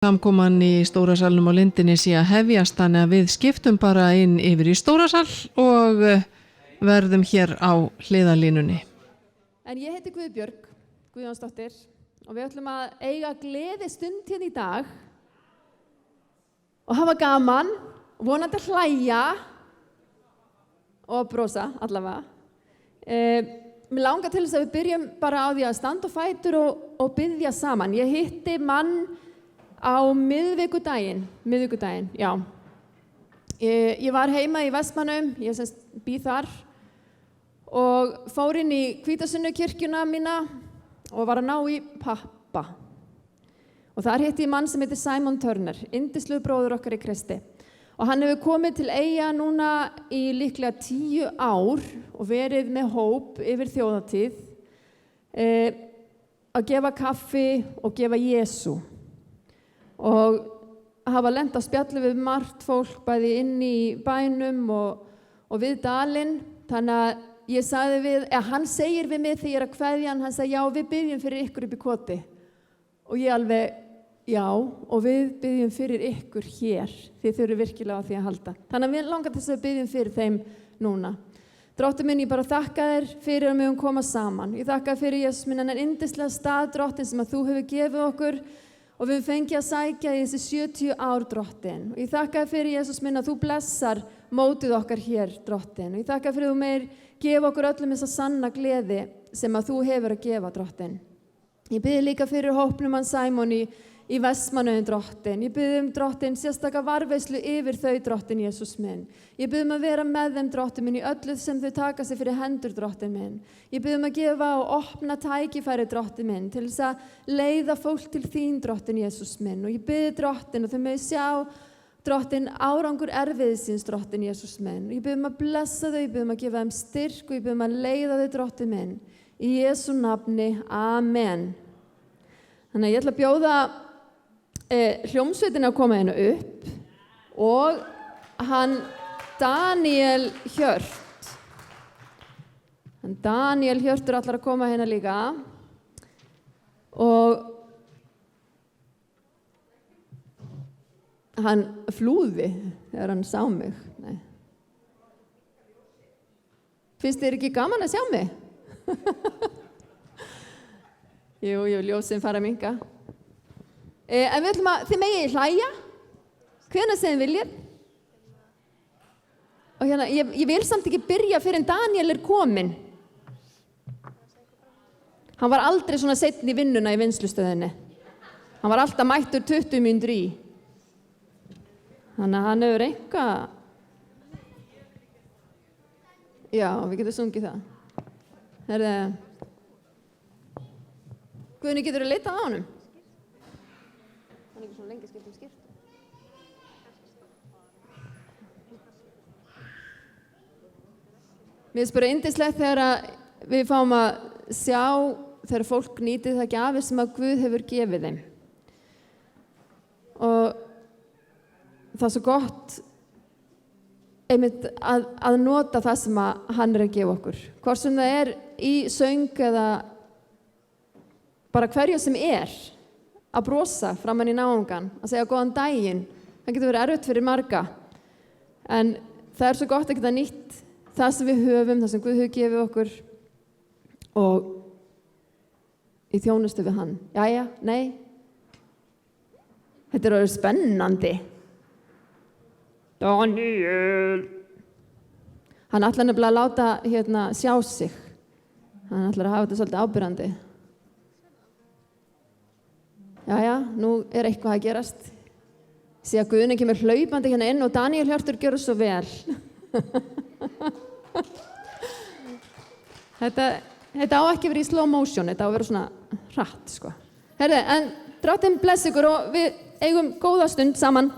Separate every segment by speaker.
Speaker 1: Samkoman í Stóra salnum á Lindinni sé að hefjast, þannig að við skiptum bara inn yfir í Stóra sal og verðum hér á hliðarlínunni.
Speaker 2: En ég heiti Guðbjörg Guðjónsdóttir og við ætlum að eiga gleði stund hérna í dag og hafa gaman, vonandi að hlæja og brosa allavega. Mér langar til þess að við byrjum bara á því að standa á fætur og biðja saman. Ég hitti mann á miðvikudaginn, já. Ég var heima í Vestmannum, ég býð þar og fór inn í Hvítasunnu-kirkjuna mína og var að ná í pappa. Og þar hitti ég mann sem heitir Simon Turner, yndislegur bróðir okkar í Kristi. Og hann hefur komið til Eyja núna í líklega 10 ár og verið með hóp yfir þjóðhátíð að gefa kaffi og gefa Jesú. Og hafa lent á spjalli við margt fólk bæði inn í bænum og við dalinn. Þannig að ég sagði hann segir við mig þegar ég er að kveðja hann sagði já, við byggjum fyrir ykkur upp í koti. Og ég alveg, já, og við byggjum fyrir ykkur hér. Þið þurfum virkilega á því að halda. Þannig að við langar þess að byggjum fyrir þeim núna. Drottinn minn, ég bara þakka þér fyrir að við koma saman. Ég þakka þér fyrir Jesús minn, þennan yndislega stað, Drottinn, sem að þú hefur gefið okkur. Og við fengið að sækja í þessi 70 ár, Drottinn. Og ég þakka þér fyrir, Jesús minn, að þú blessar mótið okkar hér, Drottinn. Og ég þakka fyrir að þú meir gefa okkur öllum þessa sanna gleði sem að þú hefur að gefa, Drottinn. Ég bið líka fyrir hópnum hann Simon í Vestmannum, Drottinn. Ég bið Drottinn, sérstaka varðveislu yfir þau, Drottinn, Jesús minn. Ég bið að vera með þeim, Drottinn minn, í öllu sem þau taka sig fyrir hendur, Drottinn minn. Ég bið að gefa og opna tækifæri, Drottinn minn, til þess að leiða fólk til þín, Drottinn, Jesús minn. Og ég bið Drottinn og þau með sjá, Drottinn, árangur erfiðisins, Drottinn, Jesús minn. Ég bið að blessa þau, ég bið að gefa þeim styrk og ég bið að leiða þau, Drottinn minn. Í Jesú nafni, amen. Þannig að ég ætla að bjóða hljómsveitin að koma hérna upp og hann Daniel Hjört. Daniel Hjörtur ætlar að koma hérna líka og hann flúði þegar hann sá mig. Nei. Finnst þér ekki gaman að sjá mig? Jú, ljósin fara að minnka. En við ætlum að, þið megið hlæja, hvenær sem þið viljið. Og hérna, ég vil samt ekki byrja fyrir en Daniel kominn. Hann var aldrei svona seinni í vinnuna í vinnslustöðinni. Hann var alltaf mættur 20 mínútur í. Þannig að hann hefur eitthvað. Já, við getum sungið það. Herðu, Guðni, getur þú leitað á honum? Hann ekki svona lengi skipt skýrt. Mér finnst bara yndislegt þegar við fáum að sjá þegar fólk nýtir það gjafir sem að Guð hefur gefið þeim. Og það er svo gott einmitt að nota það sem að hann er að gefa okkur. Hvort sem það er í söng eða bara hverju sem er að brosa framan í náungan, að segja góðan daginn. Það getur verið erfitt fyrir marga. En það er svo gott að geta nýtt það sem við höfum, það sem Guð hefur gefið okkur og í þjónustu við hann. Jæja, nei. Þetta er orðið spennandi. Daniel. Hann ætlar nefnilega að láta sjá sig. Hann ætlar að hafa þetta svolítið ábyrrandi. Jæja, nú er eitthvað að gerast. Sé að Guðni kemur hlaupandi hérna inn og Daniel Hjörtur gjör svo vel. Þetta á ekki verið í slow motion, þetta á að vera svona hratt, sko. Herðu, en Drottinn bless ykkur og við eigum góða stund saman.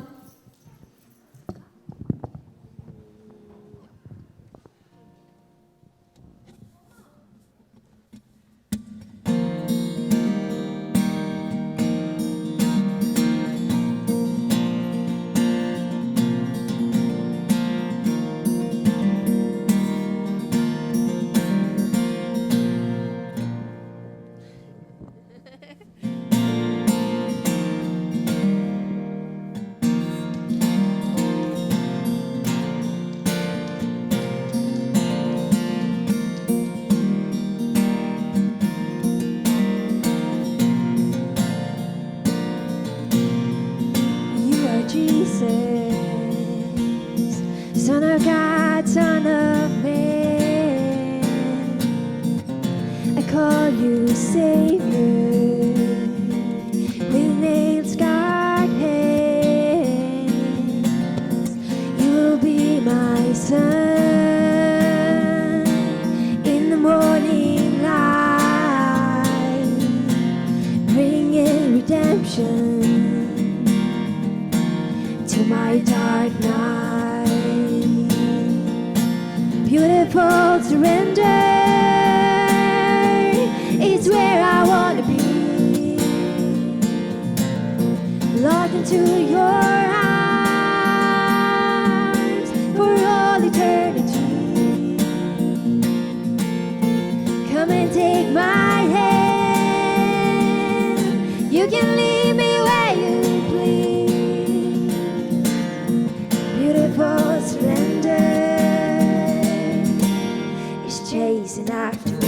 Speaker 3: Lord Jesus, Son of God, Son of Man. I call you Savior with nail-scarred hands. You will be my sun in the morning light, bringing redemption to my dark night. Beautiful surrender is where I want to be. Locked into your arms for all eternity. Come and take my hand. You can leave me where you please. Beautiful surrender is chasing after me.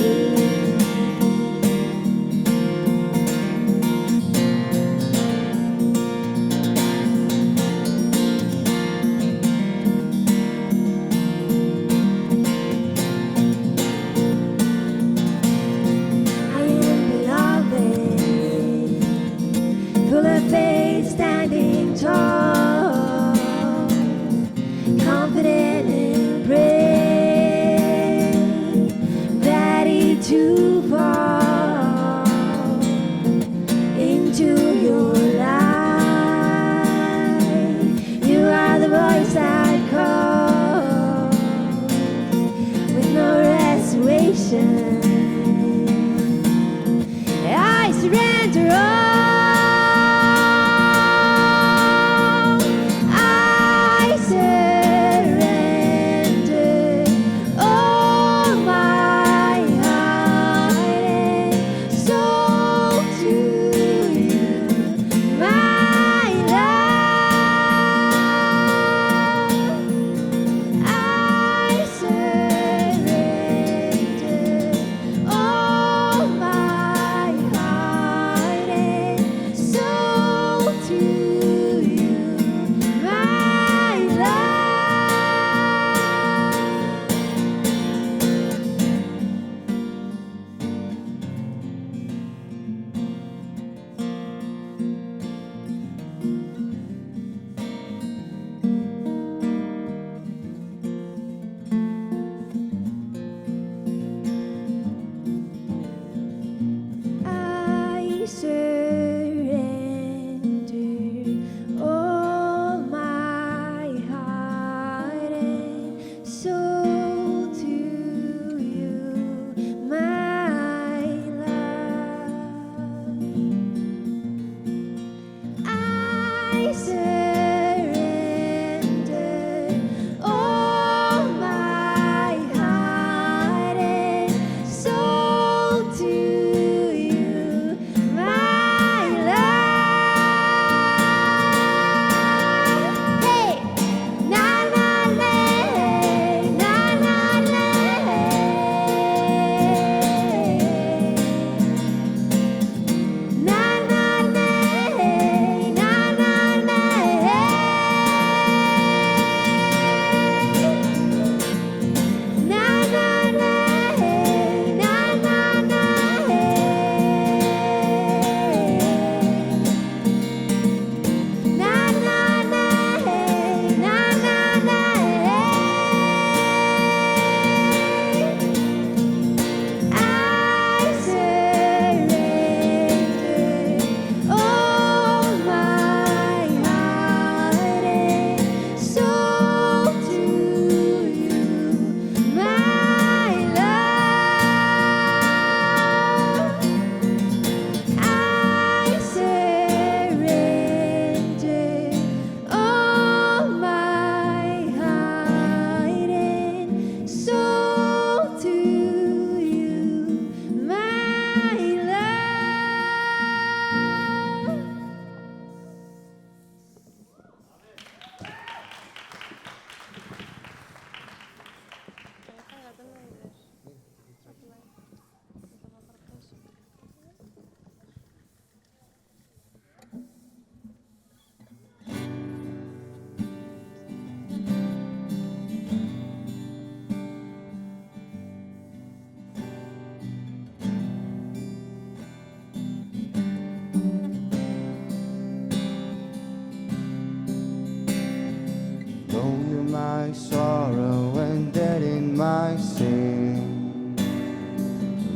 Speaker 4: sorrow and dead in my sin,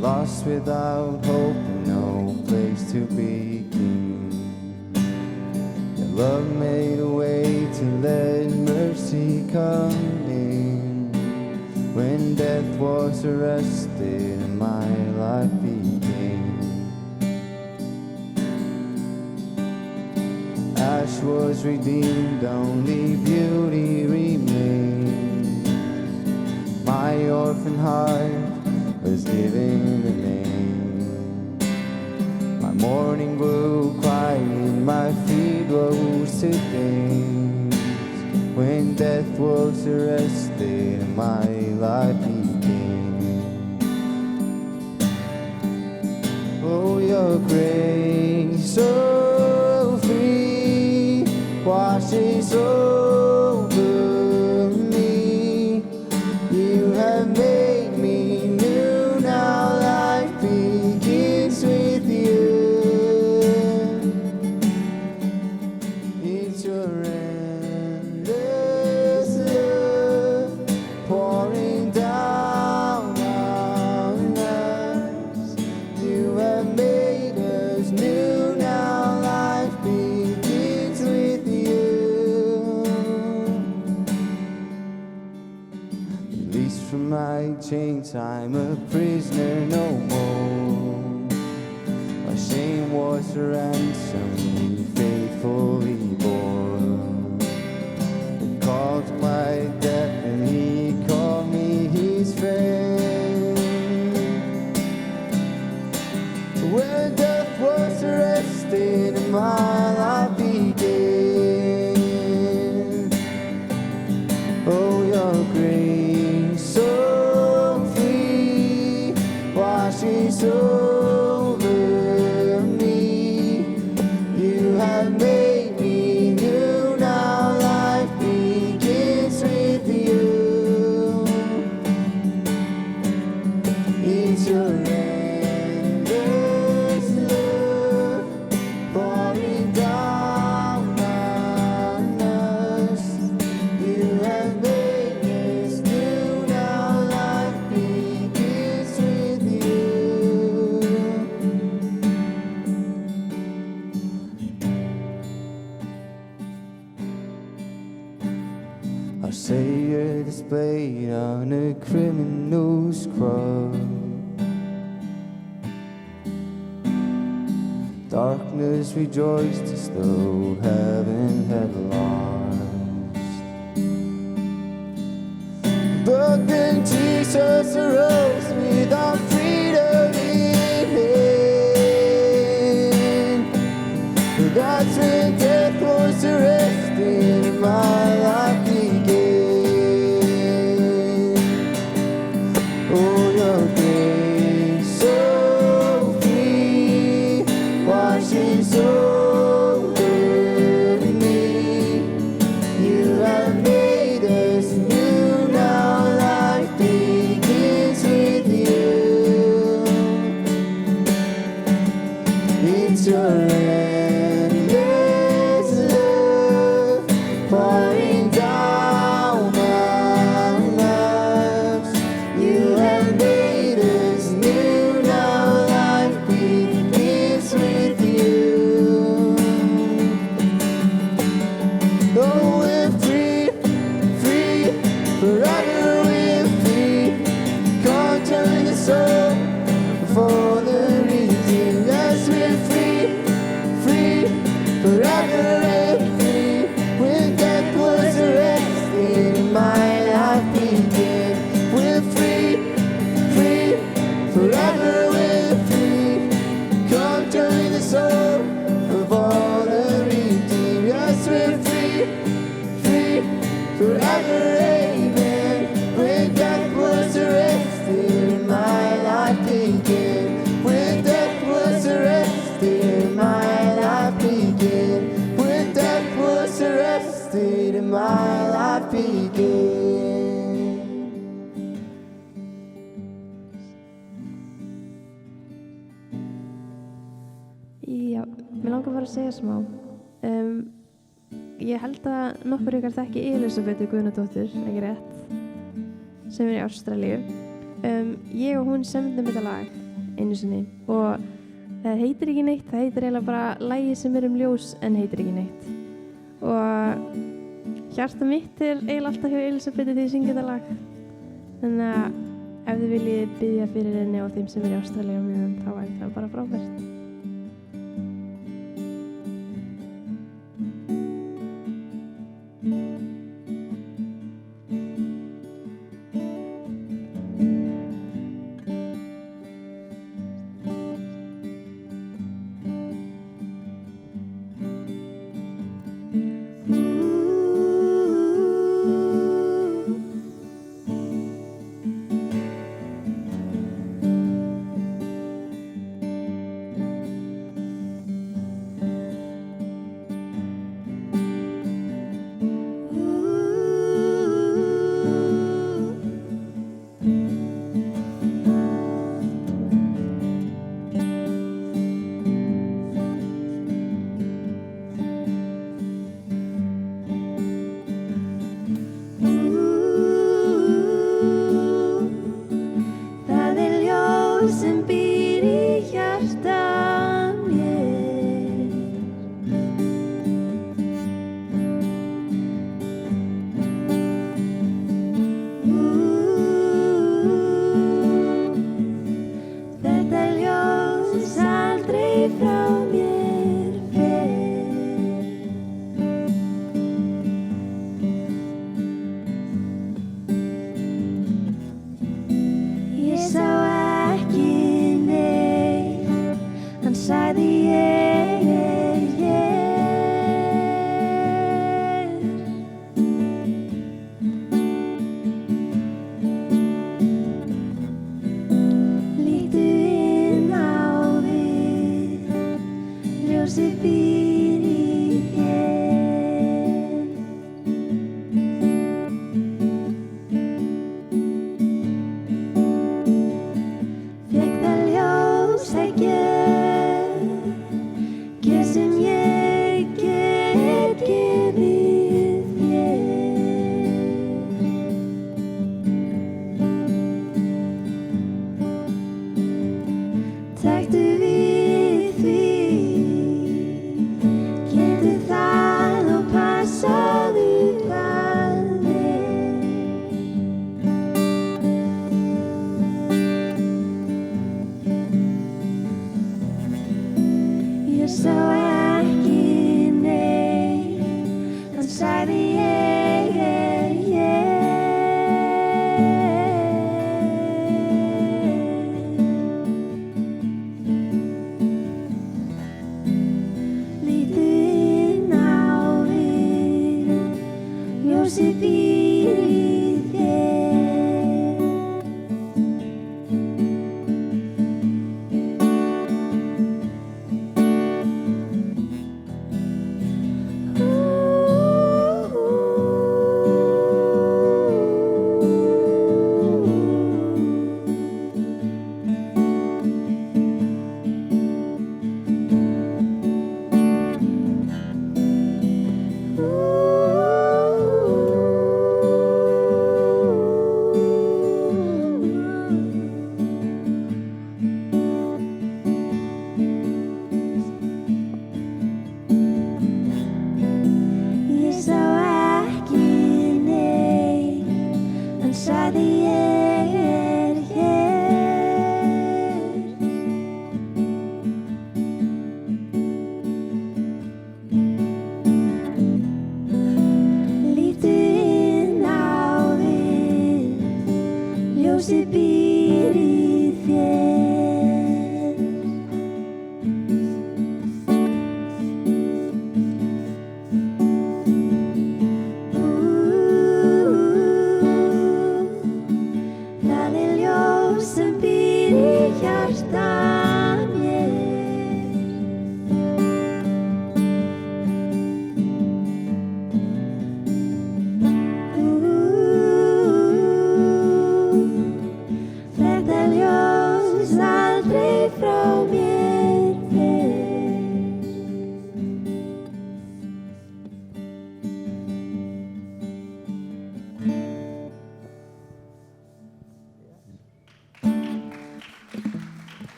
Speaker 4: lost without hope and no place to begin. Your love made a way to let mercy come in. When death was arrested and my life began, ash was redeemed, only beauty remained. My orphan heart was given a name. My morning grew quiet, my feet rose to dance. When death was arrested and my life began. Oh, your grace so free washes over me. You have made me new, now life begins with you. It's your endless love pouring down on us. You have made us new, now life begins with you. Released from my chains, I'm a prisoner no more. My shame was a ransom he faithfully bore. He called my death and he called me his friend. When death was arrested and my life began. Oh, your grace so free washes over me. You have made me new, now life begins with you. It's your endless love pouring down on us. You have made us new, now life begins with you. Our Savior displayed on a criminal's cross. Darkness rejoiced as though heaven had lost. But then Jesus arose with our freedom in hand. That's when death was arrested and my life began. Oh, your grace so free washes over me. You have made us new, now life begins with you. It's your endless love pouring down on us. You have made us new, now life begins with you. Oh, we're free, free, forever we're free. Conquering the soul for the redeemed. Yes, we're free, free, forever we're free. When death was arrested and my life began. We're free, free, forever we're free. Conquering the soul of all the redeemed. Yes, we're free, free, forever, amen. When death was arrested and my life began. When death was arrested and my life began. When death was arrested and my life began.
Speaker 5: Já, mér langar bara að segja smá. ég held að nokkur ykkar þekki Elísabetu Guðnadóttur, ekki rétt, sem er í Ástralíu. Ég og hún semdum þetta lag einu sinni og það heitir ekki neitt, það heitir eiginlega bara lagið sem er ljós en heitir ekki neitt. Og hjarta mitt er eiginlega alltaf hjá Elísabetu þegar ég syngi þetta lag. Þannig að ef þið viljið biðja fyrir henni og þeim sem er í Ástralíu meðan, þá er það bara frábært.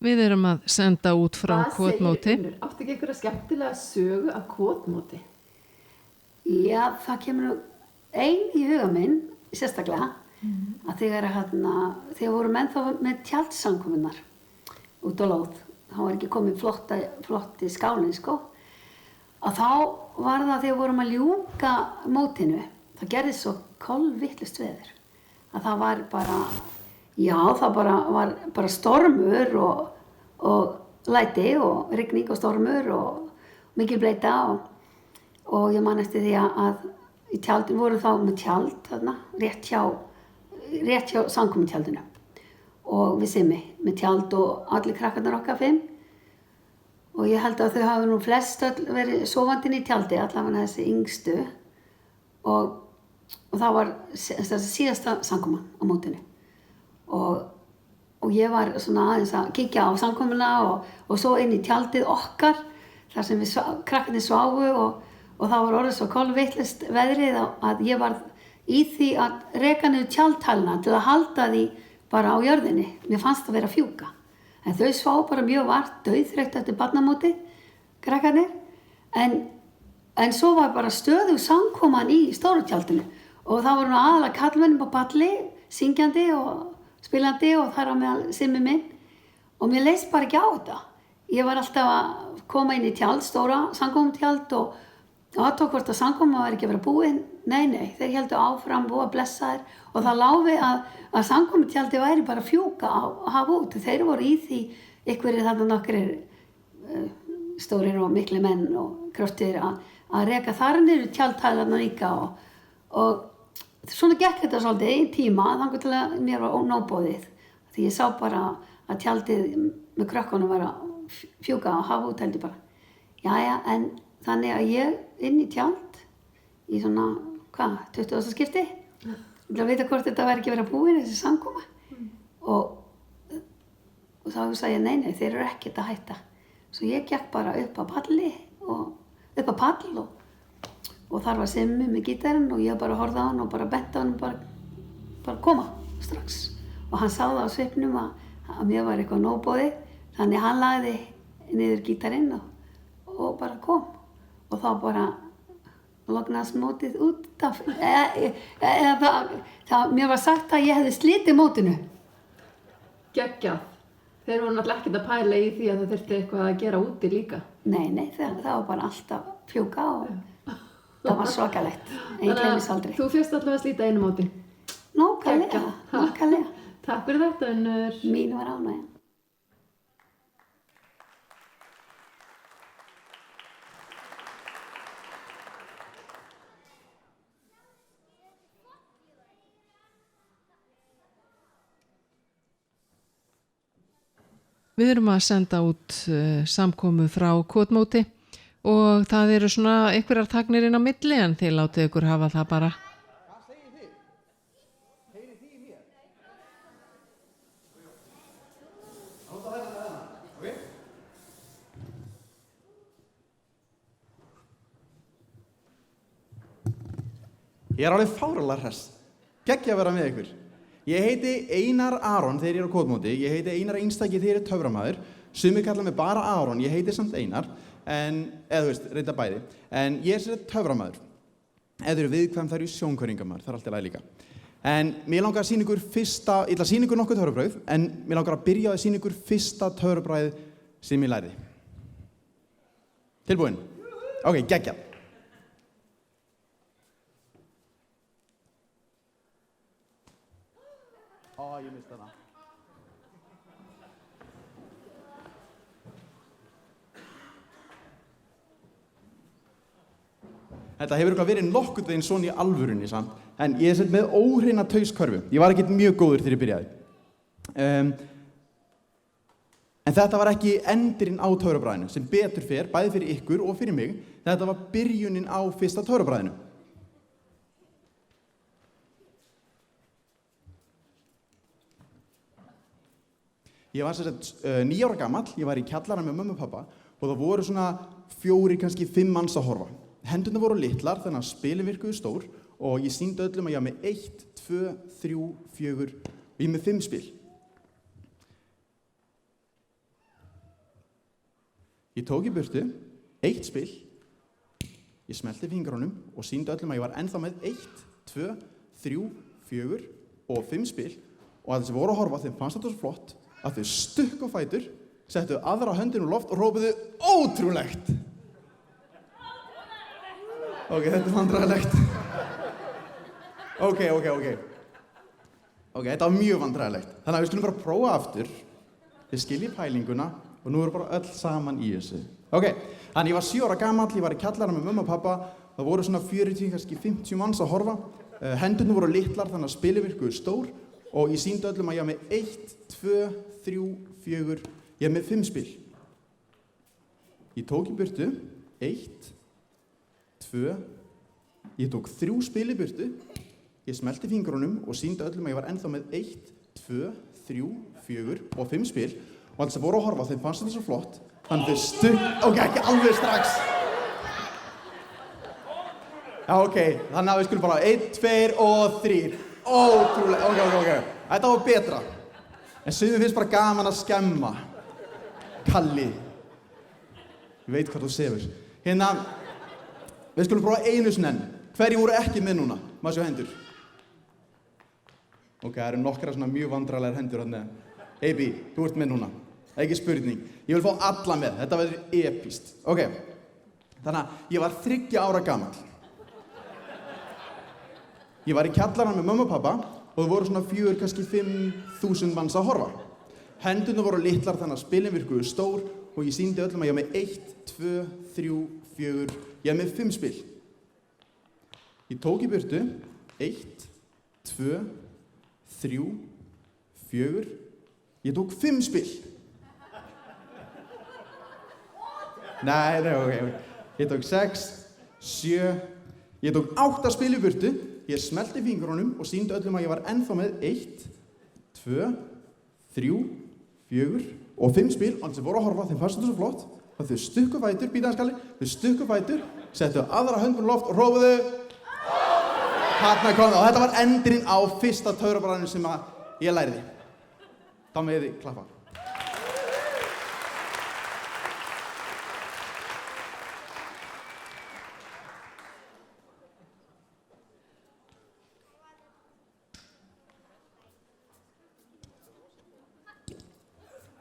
Speaker 1: Við erum að senda út frá
Speaker 2: Hvað segir
Speaker 1: kvotmóti.
Speaker 2: Unnur? Áttu ekki einhverja skemmtilega sögu af kvotmóti?
Speaker 6: Já, það kemur nú ein í huga minn, sérstaklega, að þegar voru menn þá með tjaldsamkomunnar út á lóð, þá var ekki komið flotti skálinn, sko, að þá var það þegar vorum að ljúka mótinu, það gerðist svo kolvitlaust veður, að það var bara, já, það var bara stormur og læti og rigning og stormur og mikil bleita og ég man eftir því að í tjaldinu voru þá með tjald þarna, rétt hjá samkomutjaldinu og við Simmi með tjald og allir krakkarnir okkar 5 og ég held að þau hafi nú flest öll verið sofandinn í tjaldi, allavega þessi yngstu og það var síðasta samkoman á mótinu og ég var svona aðeins að kíkja á samkomuna og svo inn í tjaldið okkar þar sem við krakkarnir sváfu og það var orðið svo kolvitlaust veðrið að ég var í því að reka niður tjaldhæluna til að halda því bara á jörðinni. Mér fannst það vera að fjúka. En þau svá bara mjög vart, dauðþreytt eftir barnamóti, krakkarnir. En svo var bara stöðug samkoman í stóra tjaldinu og það voru aðalega karlmennum á palli, syngjandi og spilandi og þar á meðal Simmi minn og mér leist bara ekki á þetta. Ég var alltaf að koma inn í tjald, stóra samkomutjald og aðtók hvort að samkoma var ekki að vera búin. Nei, þeir heldu áfram og að blessa þér og það lá við að samkomutjaldi væri bara að fjúka að hafa út. Þeir voru í því einhverjir þarna nokkrir stórir og mikli menn og kröftir að reka þar niður tjaldhælarna líka og svona gekk þetta svolítið einn tíma þannig til að mér var ónóboðið því ég sá bara að tjaldið með krökkunum var að fjúka og hafa út heldur bara. Jæja, en þannig að ég inn í tjald í svona, 20. skipti til að vita hvort þetta væri ekki verið að búin þessi samkoma og þá sagði ég nei, þeir eru ekkert að hætta. Svo ég gekk bara upp á palli og þar var Simmi með gítarinn og ég bara horfði á hann og bara benti á hann bara koma strax og hann sá það á svipnum að mér var eitthvað nóboðið þannig hann lagði niður gítarinn og bara kom og þá bara lognast mótið út af mér var sagt að ég hefði slitið mótinu.
Speaker 2: Geggjað. Þeir voru náttúrulega ekkert að pæla í því að það þurfti eitthvað að gera úti líka.
Speaker 6: Nei, það var bara alltaf fjúka og það var svakalegt. Ég gleymist aldrei.
Speaker 2: Þú fyrst allavega að slíta einu móti.
Speaker 6: Nákvæmlega.
Speaker 2: Takk fyrir þetta, Unnur.
Speaker 6: Mín var ánægja.
Speaker 1: Við erum að senda út samkomu frá kvotmóti og það eru svona einhverjar tagnir inn á milli en þið látið ykkur hafa það bara.
Speaker 7: Hvað segir þið? Heyrið þið í mér? Okay. Ég er alveg fáralega hress. Geggja að vera með ykkur. Ég heiti Einar Aron þegar ég er á kvotmóti, ég heiti Einar Einstaki þegar ég er töframaður, sumir kalla mig bara Aron, ég heiti samt Einar, eða þú veist, reynda bæði, en ég er sér töframaður. Ef þau eru viðkvæm það eru sjónkværingamæður, það er alltaf læg líka. En mér langar að sýna ykkur ég ætla að sýna ykkur nokkuð töfrabrauð, en mér langar að byrja að sýna ykkur fyrsta töfrabrauð sem ég lærði. Tilbúin? Ok, geggjað. Ég mista hana. Þetta hefur eitthvað verið nokkuð veginn svona í alvörunni samt, en ég er sett með óhreina tauskörfu. Ég var ekkert mjög góður þegar ég byrjaði. En þetta var ekki endirinn á töfrabræðinu, sem betur fer, bæði fyrir ykkur og fyrir mig. Þetta var byrjunin á fyrsta töfrabræðinu. Ég var sem sagt 9 ára gamall, ég var í kjallara með mömmu og pappa og það voru svona 4, kannski 5 manns að horfa. Hendurnar voru litlar þannig að spilin virkuðu stór og ég sýndi öllum að ég var með 1, 2, 3, 4 og ég með 5 spil. Ég tók í burtu 1 spil, ég smelti fingrunum og sýndi öllum að ég var ennþá með 1, 2, 3, 4 og 5 spil og að þessi voru að horfa þeim fannst þetta svo flott að þau stukku á fætur, settu aðra höndin úr loft og rópuðu ótrúlegt. Ok, þetta er vandræðilegt. Ok, þetta var mjög vandræðilegt. Þannig að við skulum bara prófa aftur. Þið skiljið pælinguna og nú erum bara öll saman í þessu. Ok, þannig ég var 7 ára gamall, ég var í kjallara með mömmu og pappa. Það voru svona 40, kannski 50 manns að horfa. Hendurnar voru litlar þannig að spilið virkuðu stór og ég sýndi öllum að ég var með 1, 2, 3, 4, ég er með 5 spil. Ég tók í burtu 1, 2, ég tók 3 spil í burtu, ég smelti fingrunum og sýndi öllum að ég var ennþá með 1, 2, 3, 4 og 5 spil og alls að voru að horfa þeim fannst þetta svo flott þannig þau ok, ekki alveg strax. Já, ok, þannig að við skulum bara 1, 2 og 3. Ótrúlega, ok. Þetta var betra. En sumum finnst bara gaman að skemma. Kalli. Ég veit hvað þú sefur. Hérna, við skulum prófa einu sinni enn. Hverjum voru ekki með núna? Má sjá hendur. Ok, það eru nokkra svona mjög vandræðlegar hendur þarna. Ebi, þú ert með núna. Ekki spurning. Ég vil fá alla með. Þetta verður epískt. Ok. Þannig að ég var 3 ára gamall. Ég var í kjallarann með mömmu og pappa og það voru svona 4, kannski 5.000 manns að horfa. Hendurnar voru litlar þannig að spilin virkuðu stór og ég sýndi öllum að ég var með 1, 2, 3, 4, ég var með 5 spil. Ég tók í burtu 1, 2, 3, 4, ég tók 5 spil. Nei, ok. Ég tók 6, 7, ég tók 8 spil í burtu. Ég smelti fingrunum og sýndi öllum að ég var ennþá með 1, 2, 3, 4 og 5 spil og alls að voru að horfa þeim fannst þetta svo flott að þau stukku fætur, býtaðanskalli, þau stukku fætur, settu aðra höndun í loft og rópuðu Þarna kom það og þetta var endurinn á fyrsta töfrabragðinu sem ég læriði. Þá megið þið klappa.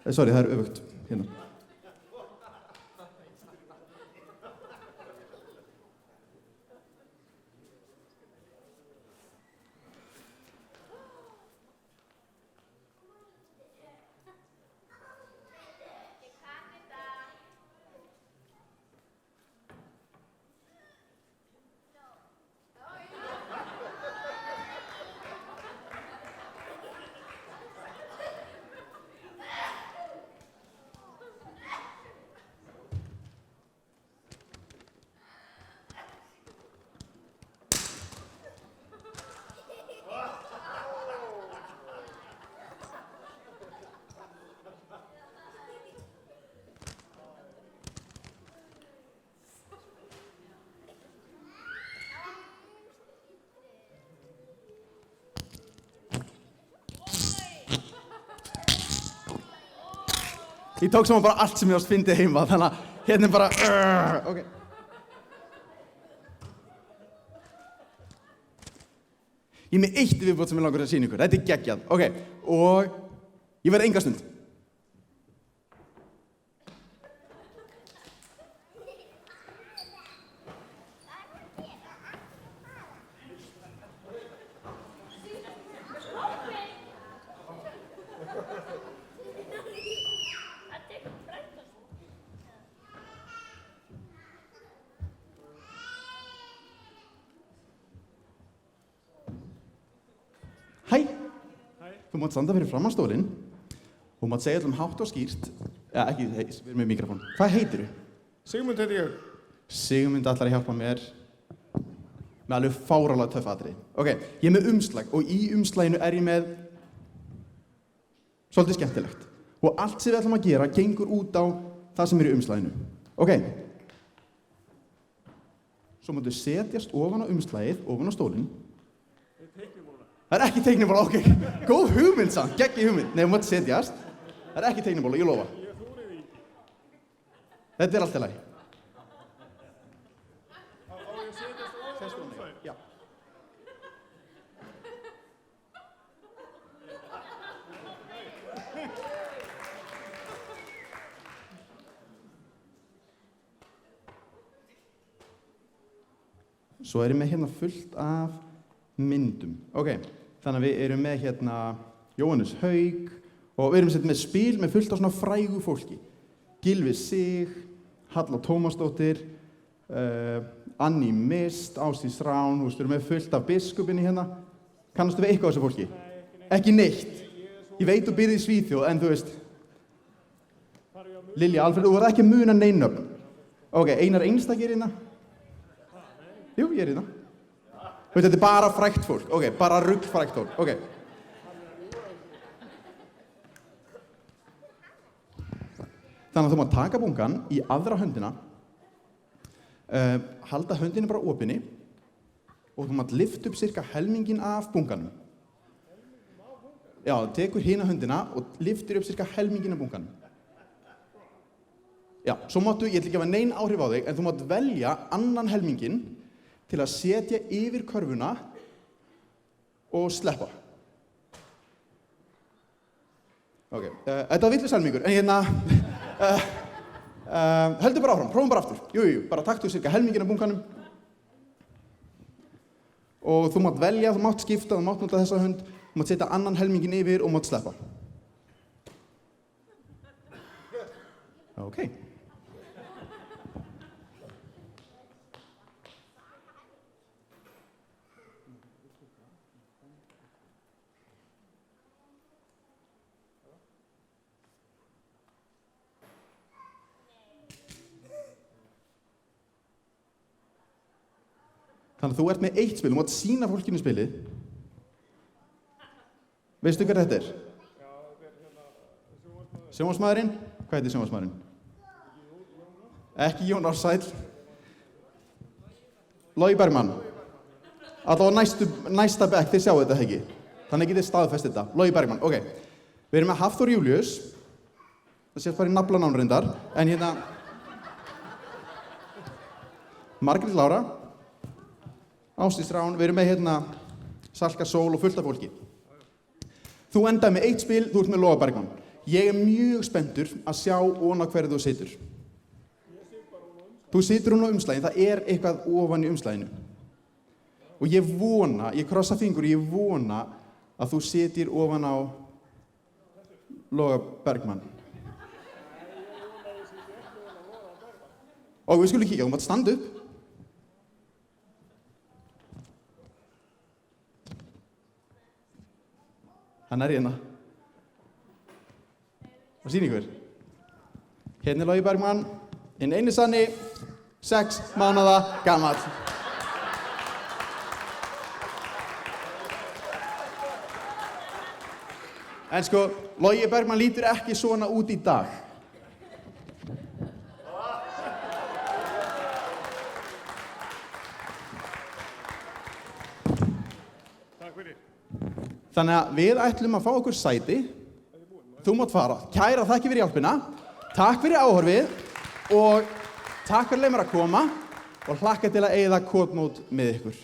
Speaker 7: Sorry, það er öfugt hérna. Ég tók saman bara allt sem ég ást fyndið heima, þannig að hérna er bara ok. Ég er með eitt viðbót sem ég langar að sýna ykkur, þetta er geggjað, ok, og ég verð enga stund. Hæ, þú mátt standa fyrir fram á stólinn og mátt segja allum hátt og skýrt, ja ekki, við erum með mikrofón. Hvað heitirðu?
Speaker 8: Sigmund heiti ég.
Speaker 7: Sigmund ætlar að hjálpa mér með alveg fárálega töff atriði. Ok, ég er með umslag og í umslaginu er ég með svolítið skemmtilegt. Og allt sem við ætlum að gera gengur út á það sem er í umslaginu. Ok. Svo máttu setjast ofan á umslagið, ofan á stólinn. Það er ekki teiknibóla, ok. Góð hugmynd samt, geggjum hugmynd. Nei, þú mátt setjast. Það er ekki teiknibóla, ég lofa. Þetta allt í lagi. Sestu hún. Já. Svo erum við hérna fullt af myndum. Ok, þannig að við erum með hérna Jóhannes Haug og við erum sett með spil með fullt af svona frægu fólki. Gylfi Sig, Halla Tómasdóttir, Annie Mist, Ásdís Rán, við erum með fullt af biskupinni hérna. Kannastu við eitthvað á þessu fólki? Ekki neitt. Ég veit þú byrði í Svíþjóð, en þú veist. Lilja Alfred, þú verð ekki að muna neinöfn. Ok, Einar Einstakir hérna. Jú, ég hérna. Þetta er bara frægt fólk. Ok, bara ruggfrægt fólk. Ok. Þannig að þú mátt taka bunkann í aðra höndina, halda höndinni bara opinni og þú mátt lyfta upp cirka helmingin af bunkanum. Já, tekur hina höndina og lyftir upp cirka helmingin af bunkanum. Já, svo máttu, ég ætla ekki að hafa nein áhrif á þig, en þú mátt velja annan helmingin til að setja yfir körfuna og sleppa. Ok, þetta var vitlaus helmingur, en hérna, heldur bara áfram, prófum bara aftur. Jú, bara taktu cirka helmingin af bunkanum. Og þú mátt velja, þú mátt skipta, þú mátt nota þessa hönd, þú mátt setja annan helmingin yfir og mátt sleppa. Ok. Þannig að þú ert með eitt spil, þú mátt sýna fólkinu spilið. Veistu hvað þetta er? Já, þetta er hérna sjónvarpsmaðurinn. Hvað heitir sjónvarpsmaðurinn? Ekki Jón Ársæll. Logi Bergmann. Allavega næsta bekk, þið sjáu þetta ekki. Þannig getið staðfest þetta. Logi Bergmann, ok. Við erum með Hafþór Júlíus. Það sést bara í naflanám reyndar. En hérna Margrét Lára. Ásdís Rán, við erum með hérna Salka Sól og fullt af fólki. Þú endaði með eitt spil, þú ert með Loga Bergmann. Ég er mjög spenntur að sjá ofan á hverju þú situr. Þú situr hún á umslaginu, það er eitthvað ofan í umslaginu. Og ég krossa fingur, ég vona að þú sitir ofan á Loga Bergmann. Og við skulum kíkja, þú mátt standa upp. Hann er hérna. Og sýn ykkur. Hérna er Logi Bergmann, hinn eini sanni, 6 mánaða gamall. En sko, Logi Bergmann lítur ekki svona út í dag. Þannig að við ætlum að fá okkur sæti. Þú mátt fara. Kæra þakki fyrir hjálpina. Takk fyrir áhorfið og takk fyrir að leyfa mér að koma og hlakka til að eyða kotmót með ykkur.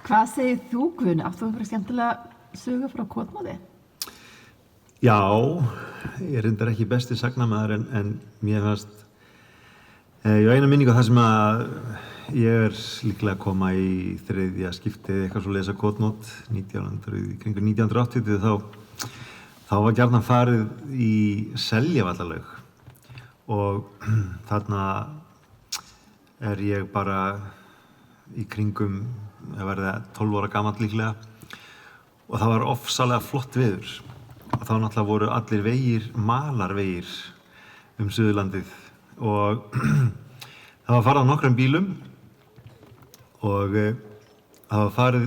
Speaker 8: Hvað segir þú, Guðni? Áttu þú fyrir skemmtilega sögu frá kotmóti?
Speaker 9: Já, ég er reyndar ekki besti sagnamaður en mér fannst ég á eina minningu þar sem að ég er líklega að koma í þriðja skiptið eitthvað svo lesa kotmót kringu 1980 þá var gjarnan farið í Seljavallalaug og þarna er ég bara í kringum að verða 12 ára gamall líklega og það var ofsalega flott veður og þá náttúrulega voru allir vegir malarvegir Suðurlandið og það var farið á nokkrum bílum og það var farið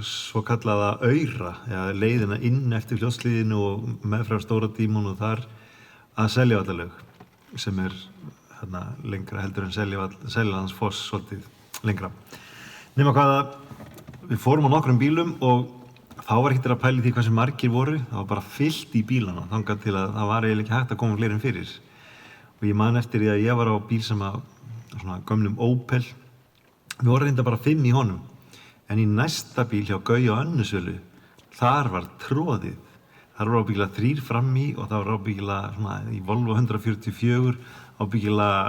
Speaker 9: svo kallaða aura, leiðina inn eftir Fljótshlíðinu og meðfram Stóra Dímon og þar að Seljavallalaug sem er lengra heldur en Seljalandsfoss svolítið lengra. Nema hvað að við fórum á nokkrum bílum og þá var ekkert að pæla í því hversu margir voru, það var bara fyllt í bílana þangað til að það var eiginlega ekki hægt að koma fleiri en fyrir. Og ég man eftir því að ég var á bíl sem að svona gömlum Opel, við vorum reynda bara 5 í honum, en í næsta bíl hjá Gauja og Önnusölu, þar var tróðið. Þar var ábyggilega 3 fram í og það var ábyggilega svona í Volvo 144, ábyggilega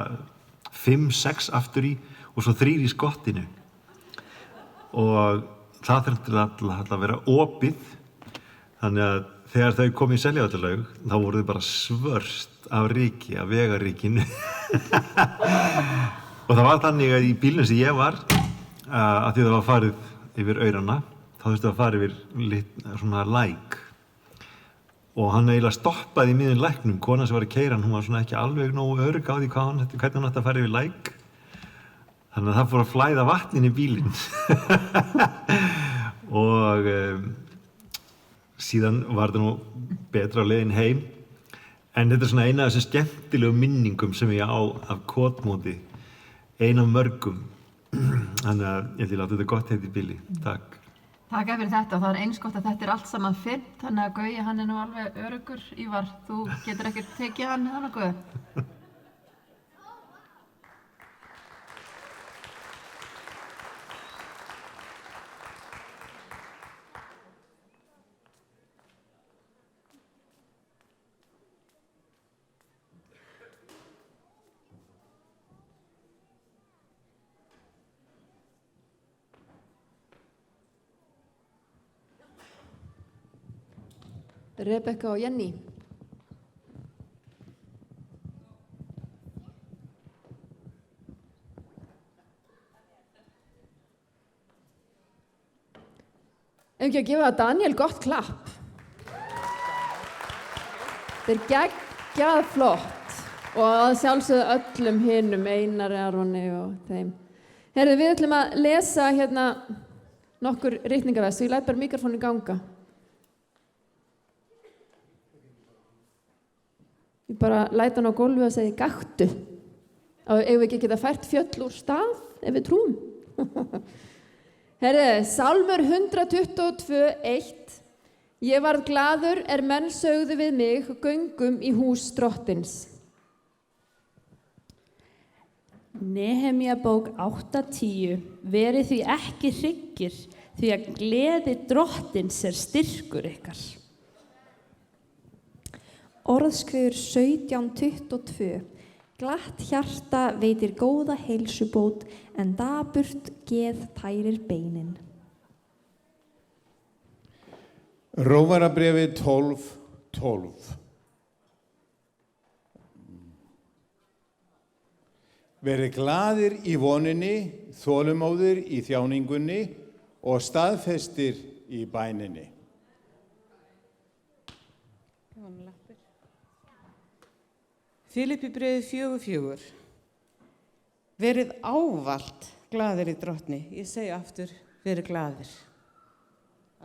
Speaker 9: 5-6 aftur í og svo 3 í skottinu. Og það þurfti alltaf að vera opið, þannig að þegar þau kom í Seljavallarlaug, þá voru þau bara svört af ryki, af vegaríkinu. Og það var þannig að í bílnum sem ég var, að því það var farið yfir aurana, þá þurfti að fara yfir svona læk. Og hann eiginlega stoppaði í miðjum læknum, konan sem var að keyra hann, hún var svona ekki alveg nógu örugg á því hvernig hún ætti að fara yfir læk. Þannig að það fór að flæða vatnin í bílinn. Og síðan var það nú betra á leiðin heim. En þetta er svona eina af þessum skemmtilegu minningum sem ég á af kotmóti. Ein af mörgum. Þannig að ég ætla að láta þetta gott heita í bíli. Takk.
Speaker 8: Takk fyrir þetta og það er eins gott að þetta er allt saman fyrr, þannig að Gauji hann er nú alveg öruggur. Ívar, þú getur ekkert tekið hann eða nokkuð?
Speaker 2: Rebekka og Jenny. Ef ekki að gefa Daniel gott klapp. Þetta er geggjað flott og að sjálfsögðu öllum hinum, Einari, Aroni og þeim. Herðu, við ætlum að lesa hérna nokkur ritningavers og ég læt bara mikrofónu ganga. Ég bara læt hann á gólfi og segi gaktu. Ef við ekki geta fært fjöll úr stað, ef við trúum. Herðu, Sálmur 122:1. Ég varð glaður menn sögðu við mig, göngum í hús drottins.
Speaker 10: Nehemía bók 8:10. Verið því ekki hryggir, því að gleði drottins styrkur ykkar.
Speaker 11: Orðskviður 17:22. Glatt hjarta veitir góða heilsubót en daburt geð tærir beinin.
Speaker 12: Rómarabréfið 12:12. Verið glaðir í voninni, þolinmóðir í þjáningunni og staðfestir í bæninni.
Speaker 13: Filippibréfið 4:4. Verið ávallt glaðir í drottni. Ég segi aftur, verið glaðir.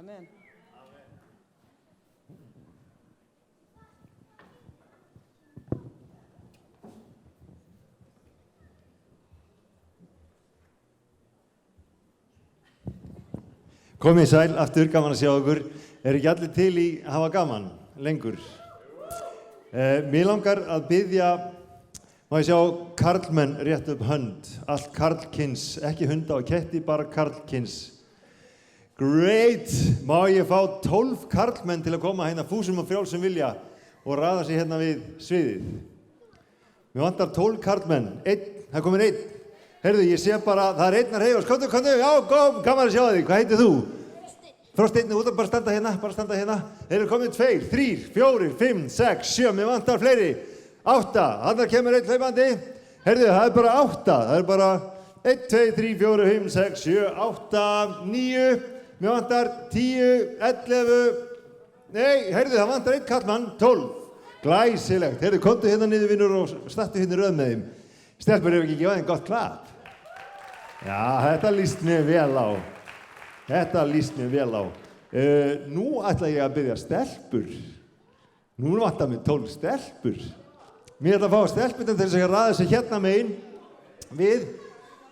Speaker 13: Amen.
Speaker 9: Komið sæl, aftur, gaman að sjá okkur. Ekki allir til í að hafa gaman lengur? Mér langar að biðja, má ég sjá karlmenn rétt upp hönd, allt karlkyns, ekki hunda og ketti, bara karlkyns. Great! Má ég fá 12 karlmenn til að koma hérna fúsum og frjálsum vilja og raða sig hérna við sviðið. Mér vantar 12 karlmenn, það komin einn. Heyrðu, ég sé bara, það er einnar heiðars, komdu, já, gaman að sjá þig, hvað heitir þú? Frosteinn, út að bara standa hérna. Þeir eru komin 2, 3, 4, 5, 6, 7, mér vantar fleiri. 8, þarna kemur einn hlaupandi. Heyrðu, það er bara 8, það er bara 1, 2, 3, 4, 5, 6, 7, 8, 9, mér vantar 10, 11, nei, heyrðu, það vantar einn kallmann, 12. Glæsilegt, heyrðu, komdu hérna niður vinnur og startu hérna röð með þeim. Stelpur, hefur ekki gefað þeim gott klapp? Já, þetta líst mér vel á. Nú ætla ég að biðja stelpur. Nú vantar mér 12 stelpur. Mér ætla að fá stelpur til þess að raða sig hérna megin við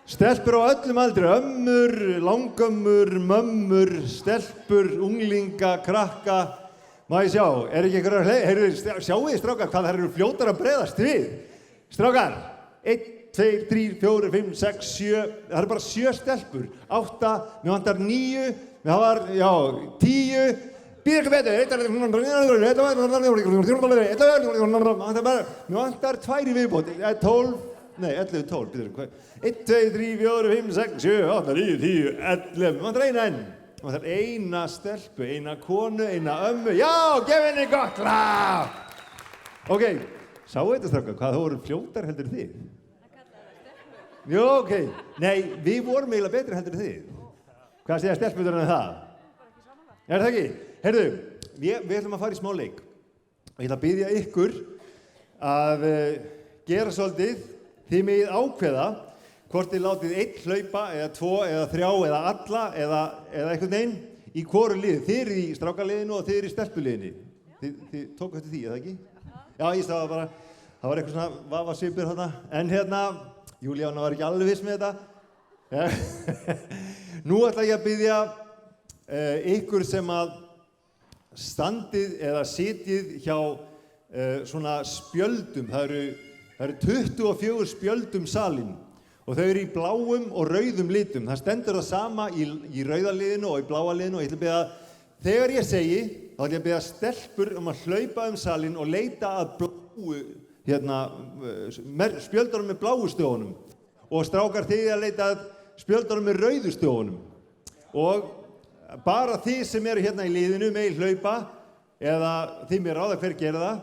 Speaker 9: Stelpur á öllum aldri, ömmur, langömmur, mömmur, stelpur, unglinga, krakka. Má ég sjá, ekki einhverjar sjáu þið strákar hvað þær eru fljótar að bregðast við. Strákar, 1, 2, 3, 4, 5, 6, 7, það eru bara 7 stelpur. 8, mér vantar 9, það var, 10. Býð ekki betur, mér vantar 2 í viðbót, 12, nei 11, 12, býður hvað? 1, 2, 3, 4, 5, 6, 7, 8, 9, 10, 11, mér vantar eina enn. Mér vantar eina stelpu, eina konu, eina ömmu, já, gef henni gott klapp! Ok, sáu þetta strákar, hvað þú voru fljótar heldur þið? Jó, ok, nei, við vorum eiginlega betri heldur þið. Hvað segja stelpunar en það? Er það ekki? Heyrðu, við ætlum að fara í smá leik og ég ætla að biðja ykkur að gera svolítið, þið megið ákveða hvort þið látið 1 hlaupa eða 2 eða 3 eða alla eða einhvern veginn í hvoru liði. Þið eru í strákaliðinu og þið eru í stelpuliðinu. Þið tóku eftir því, eða ekki? Já, ég sá bara, það var eitthvað svona vafasvipur þarna, en Júlíana var ekki alveg viss með þetta. Nú ætla ég að biðja ykkur sem að standið eða sitjið hjá svona spjöldum, það eru 24 spjöldum salinn og þau eru í bláum og rauðum litum. Það stendur það sama í rauða liðinu og í bláa liðinu og ég ætla að biðja, þegar ég segi, þá ætla ég að biðja stelpur að hlaupa salinn og leita að bláu, spjöldunum með bláu stöfunum og strákar þið að leita að spjöldunum með rauðu stöfunum. Og bara þið sem eru hérna í liðinu megið hlaupa eða þið mér ráða hver gera það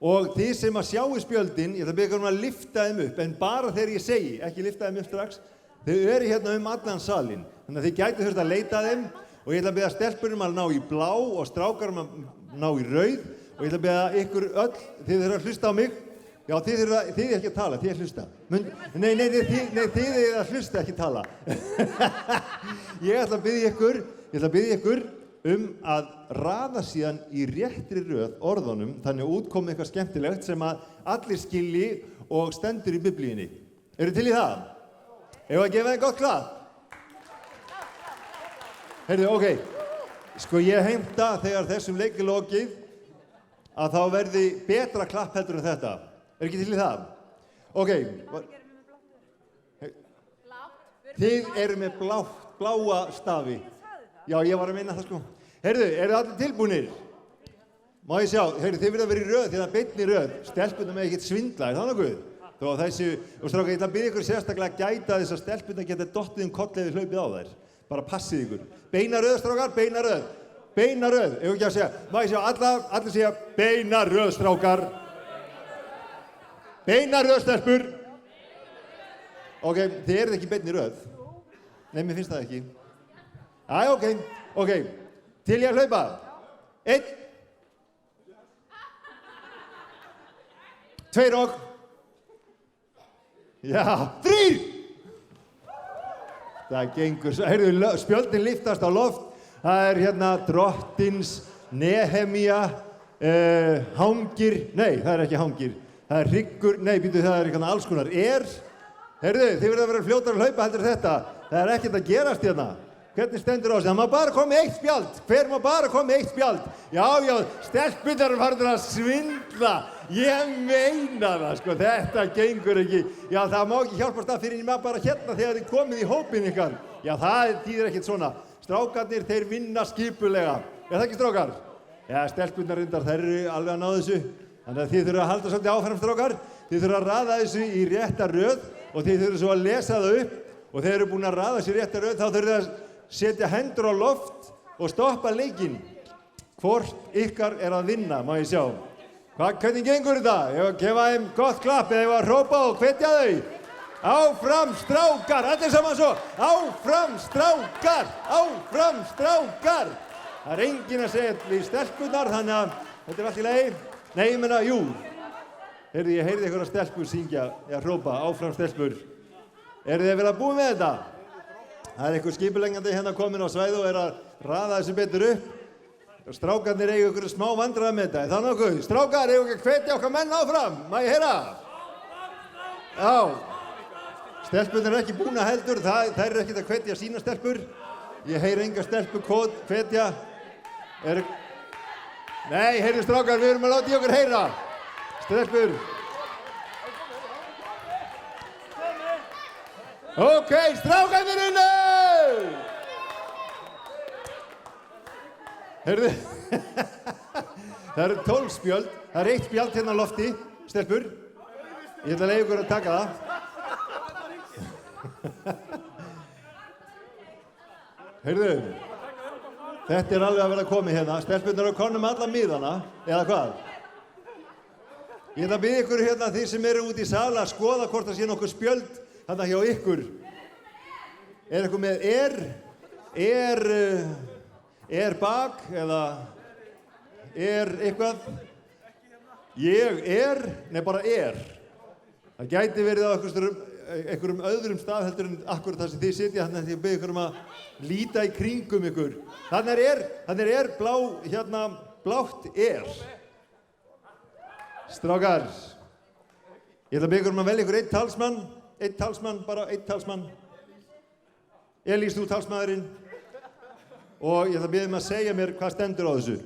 Speaker 9: og þið sem að sjáu spjöldin, ég ætla að biðja að lyfta þeim upp en bara þegar ég segi, ekki lyfta þeim upp strax, þau eru hérna allan salinn, þannig að þið gætu þurft að leita þeim og ég ætla að biðja stelpunum að ná í blá og strákarum að ná í rauð og ég ætla að biðja ykkur öll, þið þurfa að hlusta á mig. Já, þið er ekki að tala, þið er að hlusta. Nei, þið er að hlusta, ekki tala. Ég ætla að biðja ykkur að raða síðan í réttri röð orðunum, þannig að útkomi eitthvað skemmtilegt sem að allir skilji og stendur í biblíunni. Eru til í það? Eigum við að gefa þeim gott klapp? Heyrðu, ok. Sko ég heimta þegar þessum leik er lokið að þá verði betra klapp heldur en þetta. Er ekki til í það? Ok. Þið eru með bláa stafi. Já, ég var að minna það sko. Heyrðu, eru allir tilbúnir? Má ég sjá, heyrðu, þið verða að vera í röð, þið er beinni röð. Stelpunum er ekkert svindla, er það nokkuð? Þó að þessu, og strákar, ég ætla að biðja ykkur sérstaklega að gæta þess að stelpunum geta dottið koll ef þið hlaupið á þær. Bara passið ykkur. Beina röð, strákar, beina röð. Beina röð, ef ekki að segja, má ég sjá, allir segja beina röð, strákar. Beina röð, stelpur. Ok, þið eruð ekki beinni röð. Nei, mér finnst það ekki. Æ, ok. Til ég að hlaupa. 1. 2 og. Já, 3. Það gengur svo. Heyrðu, spjöldin liftast á loft. Það er hérna Drottins, Nehemía, hangir. Nei, það er ekki hangir. Það er hryggur, nei, býtu, það er eitthvað alls konar. Heyrðu, þið verða að vera fljótar að hlaupa heldur þetta. Það er ekkert að gerast hérna. Hvernig stendur á sig? Það má bara koma með 1 spjald. Hver má bara koma með 1 spjald? Já, stelpunnar eru farin að svindla. Ég meina það, sko, þetta gengur ekki. Já, það má ekki hjálpast að fyrir maður bara hérna þegar þið komið í hópinn ykkar. Já, það þýðir ekkert svona. Strákarnir, þeir vinna skipulega. Er það ekki strákar? Já, stelpunnar reyndar, þær eru alveg að ná þessu. Þannig að þið þurfa að halda svolítið áfram strákar. Þið þurfa að raða þessu í rétta röð og þið þurfa svo að lesa það upp og þegar þið eru búin að raða þessu í rétta röð þá þurfa þið að setja hendur á loft og stoppa leikinn. Hvort ykkar er að vinna, má ég sjá. Hvernig gengur þetta? Ég var að gefa þeim gott klapp eða ég var að hrópa og hvetja þau. Áfram strákar, allir saman svo. Áfram strákar, áfram strákar. Það er enginn að segja við stelpunnar þannig að þetta er allt í lagi. Nei, ég meina, jú. Heyrðu, ég heyrði ykkur að stelpur syngja, ég hrópa, áfram stelpur. Eru þið vel að búa með þetta? Það er ykkur skipuleggjandi hérna komin á svæði og er að raða þessu betur upp. Strákarnir eiga ykkur smá vandræði með þetta, er það nokkuð? Strákar, eiga ekki að hvetja okkar menn áfram, má ég heyra? Já.
Speaker 14: Stelpurnar eru ekki búna heldur, þær eru ekkert að hvetja sína stelpur. Ég heyri enga stelpu hvetja. Nei, heyrðu strákar, við erum að láta í okkur heyra. Stelpur. Ok, strákarnir inni! Heyrðu, það eru 12 spjöld, það er 1 spjald hérna á lofti, stelpur. Ég ætla að leyfa ykkur að taka það. Heyrðu, þetta er alveg að vera komið hérna. Stelpurnar eru konum alla miðana, eða hvað? Ég ætla að biðja ykkur hérna, þið sem eru út í sal, að skoða hvort það sé nokkuð spjöld þarna hjá ykkur. Er eitthvað með bak, eða eitthvað? Nei, bara Það gæti verið á einhverjum öðrum stað heldur en akkurat það sem þið sitja, þannig að ég bið ykkur að líta í kringum ykkur. Þannig er blátt Strákar, ég ætla að bið ykkur að velja ykkur einn talsmann, bara einn talsmann. Elís, þú talsmaðurinn. Og ég ætla að biðja að segja mér hvað stendur á þessu.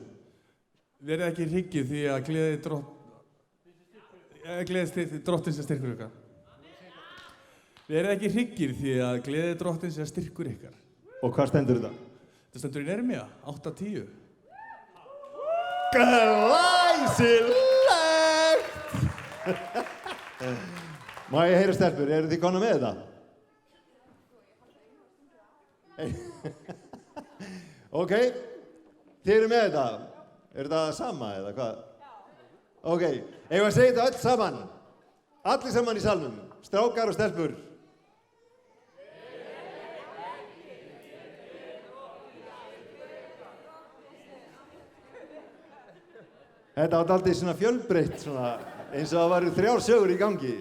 Speaker 15: Verið ekki hryggir því að gleði drottins að styrkur ykkar. Verið ekki hryggir því að gleði drottins að styrkur ykkar.
Speaker 14: Og hvað stendur þetta?
Speaker 15: Þetta stendur í Neremía, 8:10.
Speaker 14: Glæsilegt! Má ég heyra stelpur, eru þið konar með þetta? Ok, þið eru með þetta. Er þetta sama eða hvað? Ok, eigum að segja þetta öll saman. Allir saman í salnum, strákar og stelpur. Þetta var dálítið svona fjölbreytt, eins og það varu 3 sögur í gangi.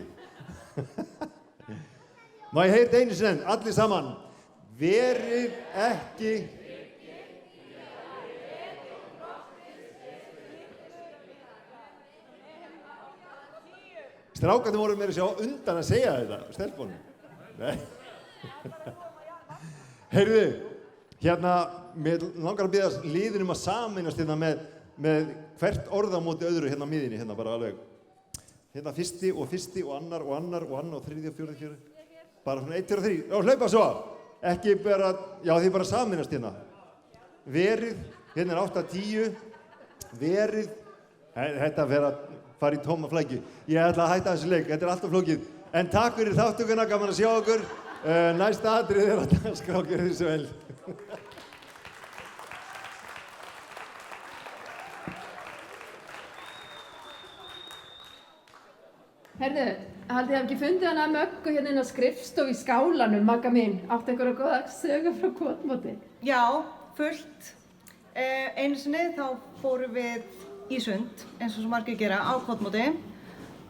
Speaker 14: Má ég heyra þetta einu sinni, allir saman. Verið ekki... Strákarnir voru meira að sjá undan að segja þetta, stelpunum. Nei. Heyrðu, hérna, mér langar að biðja liðinum að sameinast hérna með hvert orð á móti öðru hérna á miðinni, hérna bara alveg. Hérna fyrsti og annar og þriðji og fjórði. Bara svona 1, 2 og 3. Já, hlaupa svo. Ekki bara, já þið bara sameinast hérna. Verið, hérna er 8:10. Verið, þetta fer að fara í tóma flækju. Ég ætla að hætta þessu leik, þetta er alltaf flókið. En takk fyrir þátttökuna, gaman að sjá okkur. Næsta atriði er að danskrá, gjörðu þið svo vel.
Speaker 2: Herðu, haldið ég hef ekki fundið hana Möggu hérna inn á skrifstofu í Skálanum, Magga mín. Áttu einhverja góða sögu frá Kotmóti?
Speaker 16: Já, fullt. Einu sinni þá fórum við í sund, eins og svo margir gera, á Kotmóti,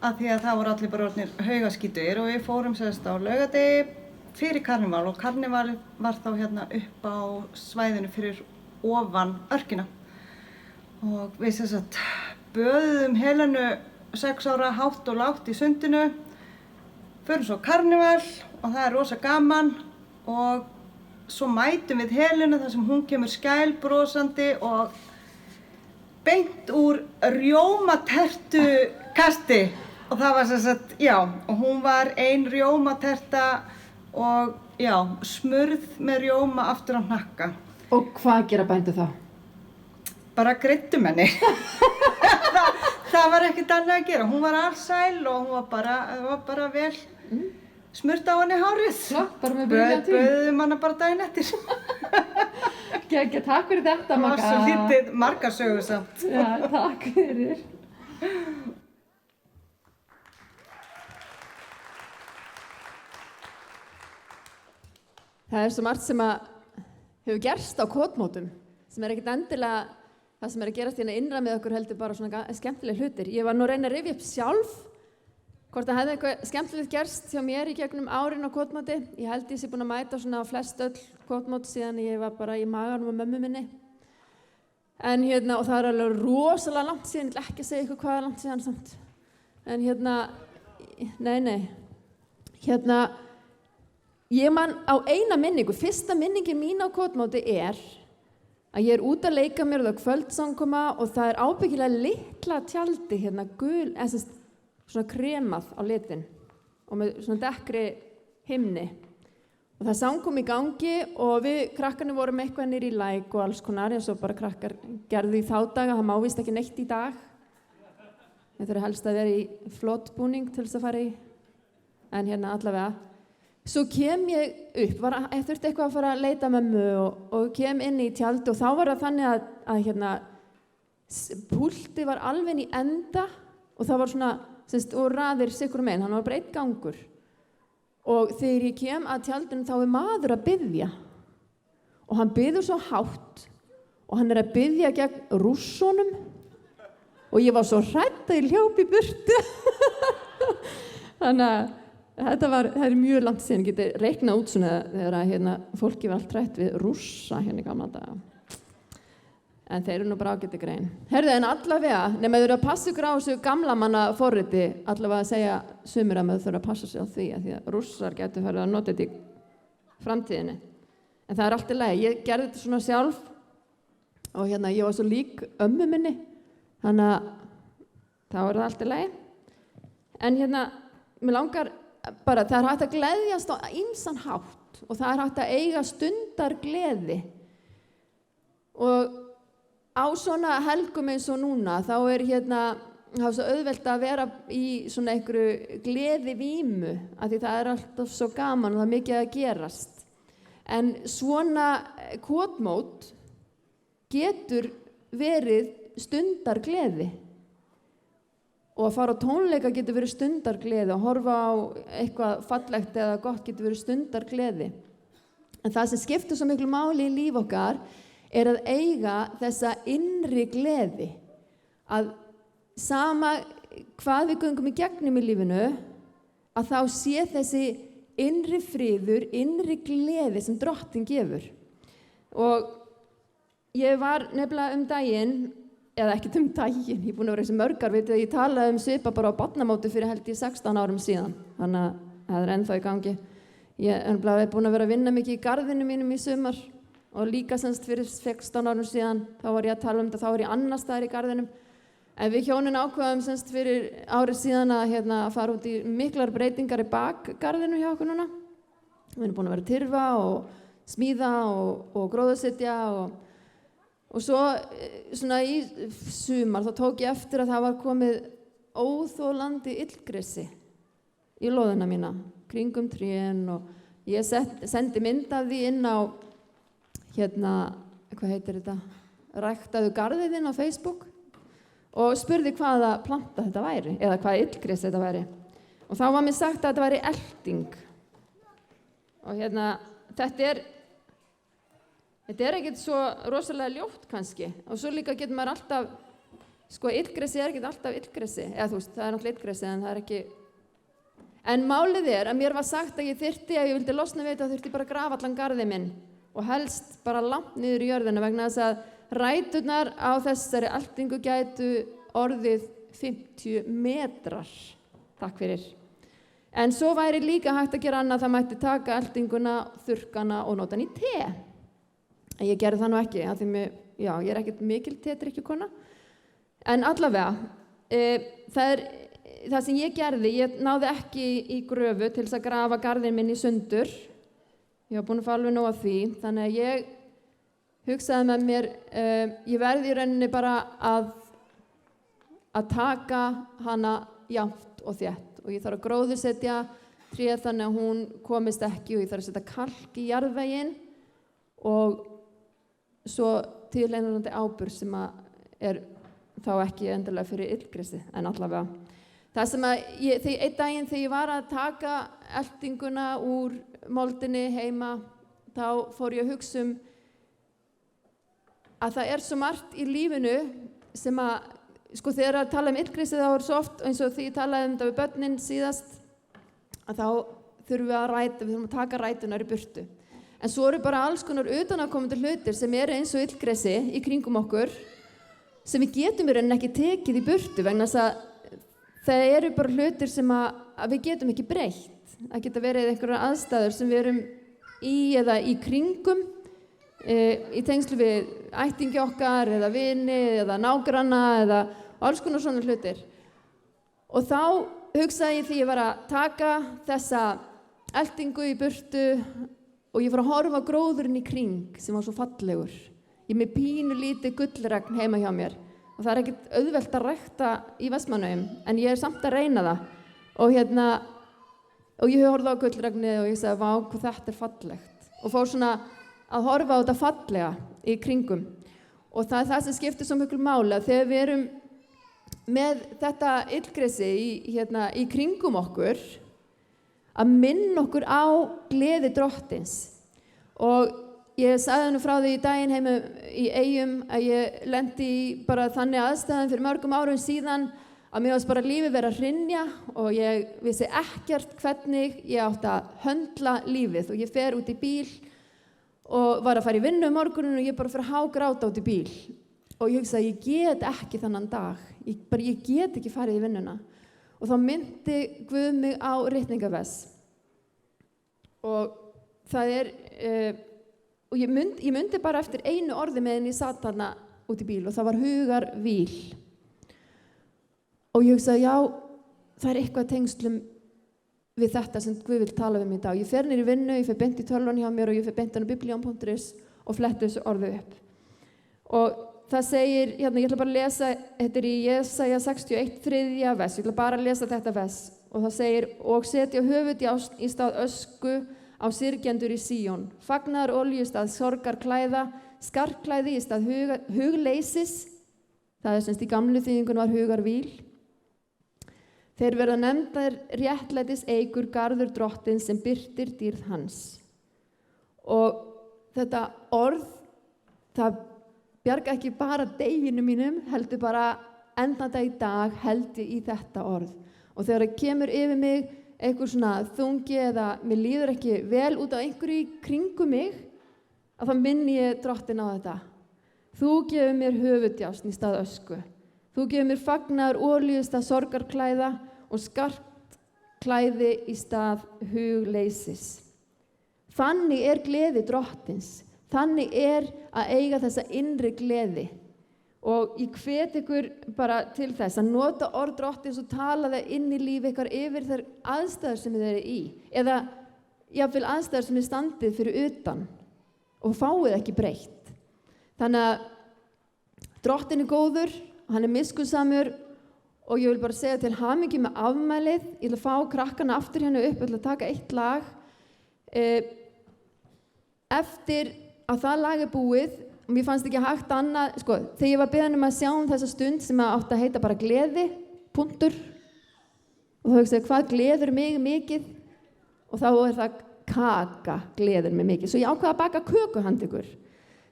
Speaker 16: af því að það voru allir bara orðnir haugaskítur og við fórum sérst á laugardegi fyrir karneval og karneval var þá hérna upp á svæðinu fyrir ofan örkina. Og við sérst böðum Helenu 6 ára hátt og lágt í sundinu, förum svo karneval og það er rosa gaman og svo mætum við Helenu þar sem hún kemur skælbrosandi og beint úr rjómatertukasti og það var sem sagt, já, og hún var ein rjómaterta og já, smurð með rjóma aftur á hnakka.
Speaker 2: Og hvað gera bændur þá?
Speaker 16: Bara greiddum henni. Það var ekkert annað að gera, hún var alsæl og hún var bara vel smurt á henni hárið.
Speaker 2: Flott, bara með briljantín.
Speaker 16: Bauðum hana bara daginn eftir.
Speaker 2: Takk fyrir þetta, Magga.
Speaker 16: Það var svo lítið margar sögur samt.
Speaker 2: Já, takk fyrir. Það er svo margt sem að hefur gerst á Kotmótum, sem er ekkert endilega það sem er að gerast hérna innra með okkur heldur bara svona skemmtileg hlutir. Ég var nú að reyna að rifja upp sjálf hvort það hefði eitthvað skemmtilegt gerst hjá mér í gegnum árin á Kotmóti. Ég held ég sé búin að mæta svona á flest öll Kotmót síðan ég var bara í maganum á mömmu minni. En hérna, og það er alveg rosalega langt síðan, ég ætla ekki að segja ykkur hvað er langt síðan samt. En hérna, nei. Hérna, ég man á eina minningu, fyrsta minningin mín á kotmóti að ég út að leika mér og það er kvöldsamkoma og það er ábyggilega litla tjaldi hérna gul, svona kremað á litin og með svona dekkri himni og það samkom í gangi og við krakkarnir vorum eitthvað niður í læk og alls konar eins og bara krakkar gerðu í þá daga, það má víst ekki neitt í dag þeir þurfa helst að vera í flottbúning til þess að fara í en hérna allavega svo kem ég upp, ég þurfti eitthvað að fara að leita mömmu og kem inn í tjaldi og þá var það þannig að hérna púlti var alveg í enda og það var svona og raðir sikkur megin, hann var bara einn gangur og þegar ég kem að tjaldinu þá er maður að biðja og hann biður svo hátt og hann að biðja gegn Rússunum og ég var svo hrædd að ég hljóp í burtu þannig að það er mjög langt síðan, ég geti reiknað út svona þegar hérna, fólki var allt hrætt við Rússa hérna í gamla daga. En þeir eru nú bara ágæti grein. Herðu, en allavega, nema þau eru að passa ykkur á þessu gamla manna forriti, allavega að segja sumir að maður þurfa að passa sig á því að Rússar getur farið að nota þetta í framtíðinni. En það er allt í lagi. Ég gerði þetta svona sjálf og hérna, ég var svo lík ömmu minni, þannig að þá er það allt í lagi. En hérna, mér langar bara, það er hægt að gleðjast á ýmsan hátt og það er hægt að eiga stundargleði og á svona helgum eins og núna þá er hérna það er svo auðvelt að vera í svona einhverju gleðivímu af því það er alltaf svo gaman og það er mikið að gerast en svona kotmót getur verið stundargleði og að fara á tónleika getur verið stundargleði og horfa á eitthvað fallegt eða gott getur verið stundargleði. En það sem skiptir svo miklu máli í líf okkar að eiga þessa innri gleði. Að sama hvað við göngum í gegnum í lífinu, að þá sé þessi innri friður, innri gleði sem Drottinn gefur. Og ég var nefnilega daginn eða ekkert daginn, ég er búin að vera þessi mörgar veit að ég talaði svipa bara á barnamóti fyrir held ég 16 árum síðan þannig að það er ennþá í gangi ég er búin að vera að vinna mikið í garðinu mínum í sumar og líka semst fyrir 16 árum síðan þá var ég að tala þetta, þá var ég annars staðar í garðinum en við hjónin ákveðum semst fyrir árið síðan að fara út í miklar breytingar í bakgarðinu hjá okkur núna við erum búin að vera að tyrfa og smíða og gróðursetja og svo svona í sumar þá tók ég eftir að það var komið óþolandi illgresi í lóðina mína, kringum trén og ég sendi mynd af því inn á hérna, hvað heitir þetta, ræktaðu garðiðinn á Facebook og spurði hvaða planta þetta væri eða hvaða illgresi þetta væri og þá var mér sagt að þetta væri elding og hérna, þetta er ekkert svo rosalega ljótt kannski og svo líka getur maður alltaf illgresi ekkert alltaf illgresi eða þú veist, það er náttúrulega illgresi en það er ekki en málið að mér var sagt að ég þyrfti ef ég vildi losna við þetta þyrfti bara að grafa allan garðinn minn og helst bara langt niður í jörðina vegna þess að ræturnar á þessari eldingu gætu orðið 50 metrar takk fyrir en svo væri líka hægt að gera annað það mætti taka eldinguna, þurrkana og nota hann í te en ég gerði það nú ekki, af því ég er ekkert mikil tedrykkjukona. En allavega, það sem ég gerði, ég náði ekki í gröfu til þess að grafa garðinn minn í sundur. Ég var búin að fá alveg nóg af því, þannig að ég hugsaði með mér, ég verði í rauninni bara að taka hana jafnt og þétt og ég þarf að gróðursetja tréð þannig að hún komist ekki og ég þarf að setja kalk í jarðveginn og svo tileinandi áburð sem er þá ekki endilega fyrir illgresi en allavega. Það sem að einn daginn þegar ég var að taka eldinguna úr moldinni heima þá fór ég að hugsa að það er svo margt í lífinu sem að þegar að tala illgresi þá er svo oft eins og því ég talaði þetta við börnin síðast að þá þurfum við þurfum að taka rætunar í burtu. En svo eru bara alls konar utanaðkomandi hlutir sem eru eins og illgresi í kringum okkur sem við getum í rauninni ekki tekið í burtu vegna þess að það eru bara hlutir sem að við getum ekki breytt. Það geta verið einhverjar aðstæður sem við erum í eða í kringum, í tengslu við ættingi okkar eða vini eða nágranna eða alls konar svona hlutir. Og þá hugsaði ég því ég var að taka þessa eltingu í burtu og ég fór að horfa á gróðurinn í kring sem var svo fallegur. Ég er með pínu lítið gullregn heima hjá mér og það er ekkert auðvelt að rækta í Vestmannaeyjum en ég er samt að reyna það. Og ég horfði á gullregnið og ég sagði, vá, hvað þetta er fallegt. Og fór svona að horfa á þetta fallega í kringum. Og það er það sem skiptir svo miklu máli að þegar við erum með þetta illgresi í kringum okkur, að minna okkur á gleði Drottins. Og ég sagði henni frá því í daginn heima í Eyjum að ég lendi í bara þannig aðstæðum fyrir mörgum árum síðan að mér varst bara lífið verið að hrynja og ég vissi ekkert hvernig ég átti að höndla lífið og ég fer út í bíl og var að fara í vinnu um morguninn og ég bara fyrir að hágráta út í bíl og ég hugsaði ég get ekki þennan dag, ég get ekki farið í vinnuna og þá myndi Guð mig á ritningavess og það er og ég myndi bara eftir einu orði meðan ég satt þarna út í bíl og það var hugarvíl. Og ég hugsaði, já, það er eitthvað tengslum við þetta sem Guð vil tala við mig í dag. Ég fer niður í vinnu, ég fer beint í tölvun hjá mér og ég fer beint á biblion.is og fletti þessu orðu upp. Og það segir, hérna, ég ætla bara að lesa, þetta er í Jesaja 61, 3. vers, ég ætla bara að lesa þetta vers. Og það segir, og setja höfuð í stað ösku á syrgjendur í Síón, fagnaðar olju í stað sorgarklæða, skarklæði í stað hugleysis, það er semst í gamlu þýðingun var hugarvíl. Þeir verða nefndar réttlætis eigur garður Drottins sem birtir dýrð hans. Og þetta orð, það bjarga ekki bara deginu mínum, heldur bara endanda í dag held ég í þetta orð. Og þegar það kemur yfir mig einhver svona þungi eða mér líður ekki vel út af einhverju í kringum mig, að þá minni ég Drottin á þetta. Þú gefur mér höfuðdjásn í stað ösku. Þú gefur mér fagnaðar olíu í stað sorgarklæða og skarpt klæði í stað hugleysis. Þannig er gleði Drottins. Þannig er að eiga þessa innri gleði. Og ég hvet ykkur bara til þess að nota orð Drottins og tala það inn í lífi ykkar yfir þær aðstæður sem þið eru í. Eða jafnvel aðstæður sem þið standið fyrir utan og fáið ekki breytt. Þannig að Drottinn er góður, hann er miskunnsamur og ég vil bara segja til hamingju með afmælið. Ég ætla að fá krakkana aftur hérna upp, ég ætla að taka eitt lag. Eftir að það lag er búið, og mér fannst ekki hægt annað, sko, þegar ég var beðin að sjá þessa stund sem átti að heita bara gleði, punktur, og þá hugsaði hvað gleður mig mikið, og þá er það kaka gleður mig mikið. Svo ég ákvaði að baka köku handa ykkur.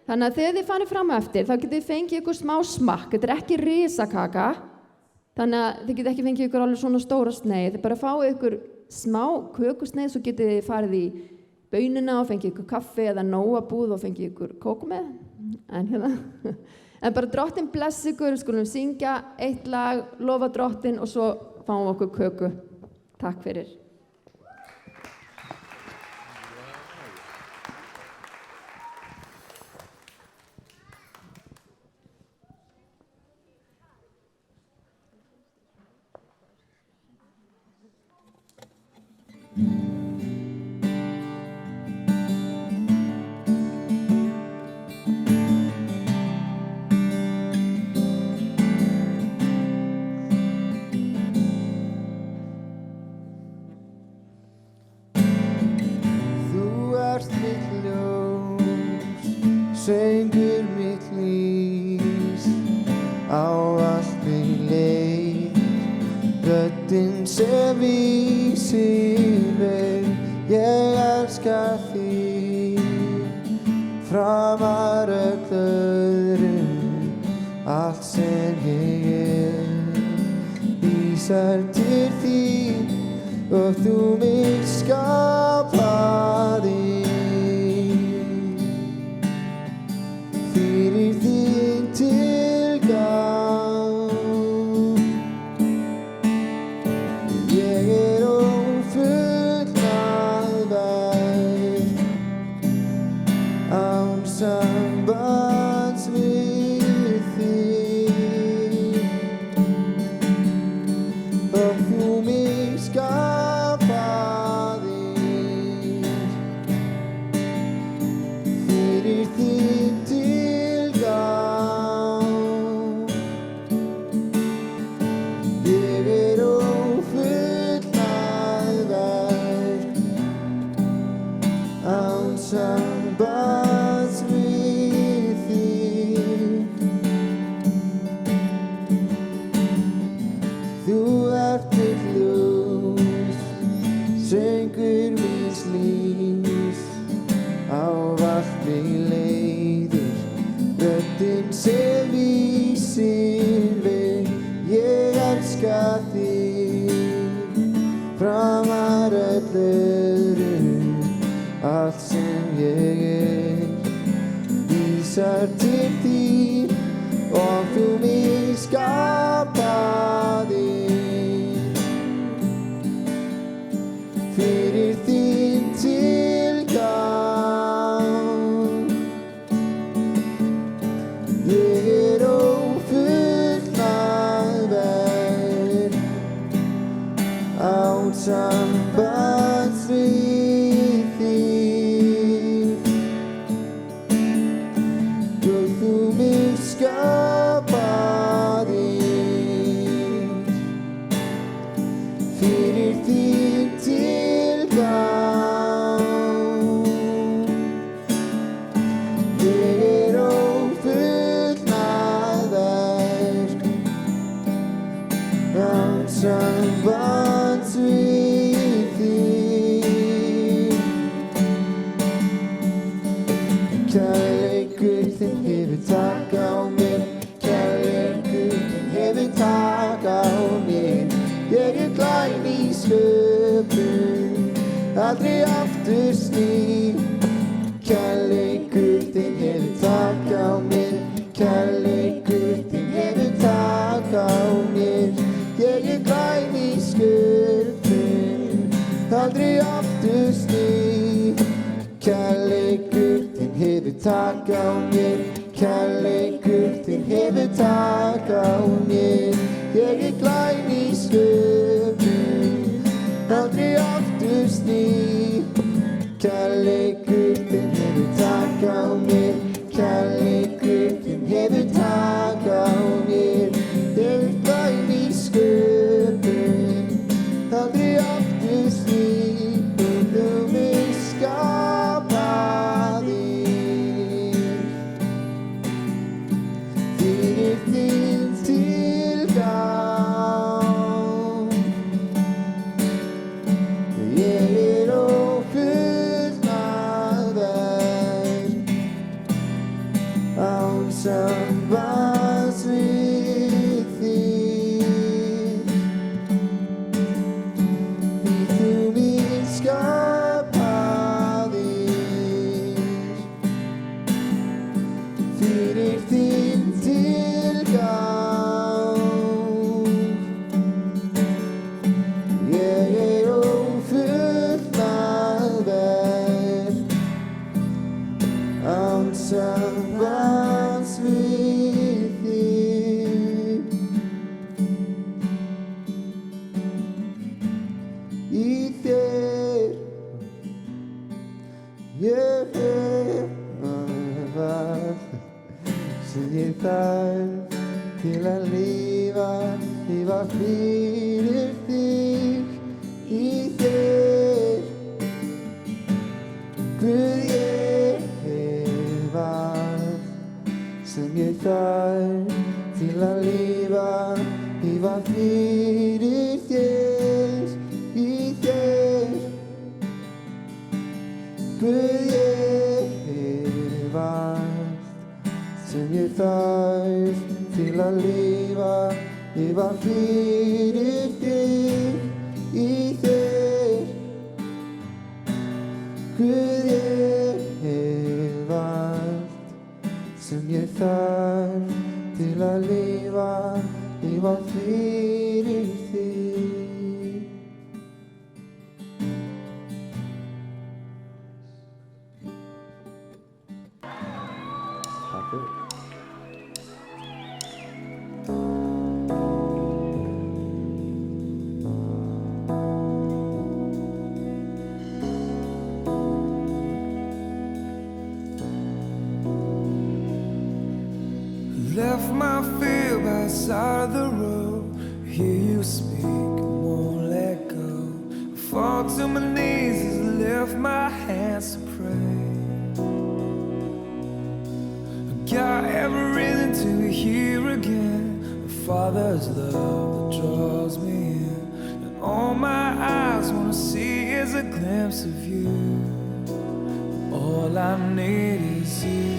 Speaker 2: Þannig að þegar þið farið fram eftir, þá getið þið fengið ykkur smá smakk. Þetta er ekki risakaka, þannig að þið getið ekki fengið ykkur alveg svona stóra sneið. Þið bara fáið ykkur smá kökusneið, svo getið þið farið í baunina og fengið ykkur kaffi eða nóabúð og fengið ykkur kók með. En bara Drottinn bless ykkur, skulum syngja eitt lag, lofa Drottinn og svo fáum við okkur köku. Takk fyrir.
Speaker 4: Söngur mitt lífs á allt mig leið, röddin sem vísir leið, ég elska þig framar öll öðrum, allt sem ég vísar til þín og þú mig skapaði. Fyrir þín tilgang, ég ófullnægður, hugsar til þín og þú mig skapaði fyrir þín tilgang. Ég ófullnægður án sambands við þig. Guð, þú mig skapaði fyrir þín tilgang. Ég ófullnægður án sambands við þig. Kærleikur þinn hefur tak á mér, kærleikur þinn hefur tak á mér. Ég glæn í sköpun, aldrei aftur sný. Kærleikur þinn hefur tak á mér, kærleikur þinn hefur tak á mér. Ég glæn í sköpun, aldrei aftur sný. Kærleikur þinn hefur tak á mér, kærleikur þinn hefur tak á mér. Ég glæn í sköpun, aldrei aftur sný. Kærleikur þinn hefur tak á mér, kærleikur þinn hefur tak á mér. Ég glæn í sköpun, aldrei aftur sný. Þú mig skapaði fyrir þín tilgang. Ég ófullnægður án sambands við þig. Því þú mig skapaði fyrir þín tilgang. Ég ófullnægður án sambands við þig. Í þér ég hef allt sem ég þarf til að lifa fyrir þig. Í þér, Guð, ég hef allt sem ég þarf til að lifa fyrir þér. Í þér, Guð, ég hef allt sem ég þarf til að lifa fyrir þér. Í þér, Guð, ég hef allt sem ég þarf til að lifa fyrir þig. Takk fyrir.
Speaker 17: Left my fear by the side of the road. Hear you speak, won't let go. I fall to my knees as I lift my hands to pray. Got every reason to be here again. The Father's love that draws me in, and all my eyes wanna see is a glimpse of you. All I need is you.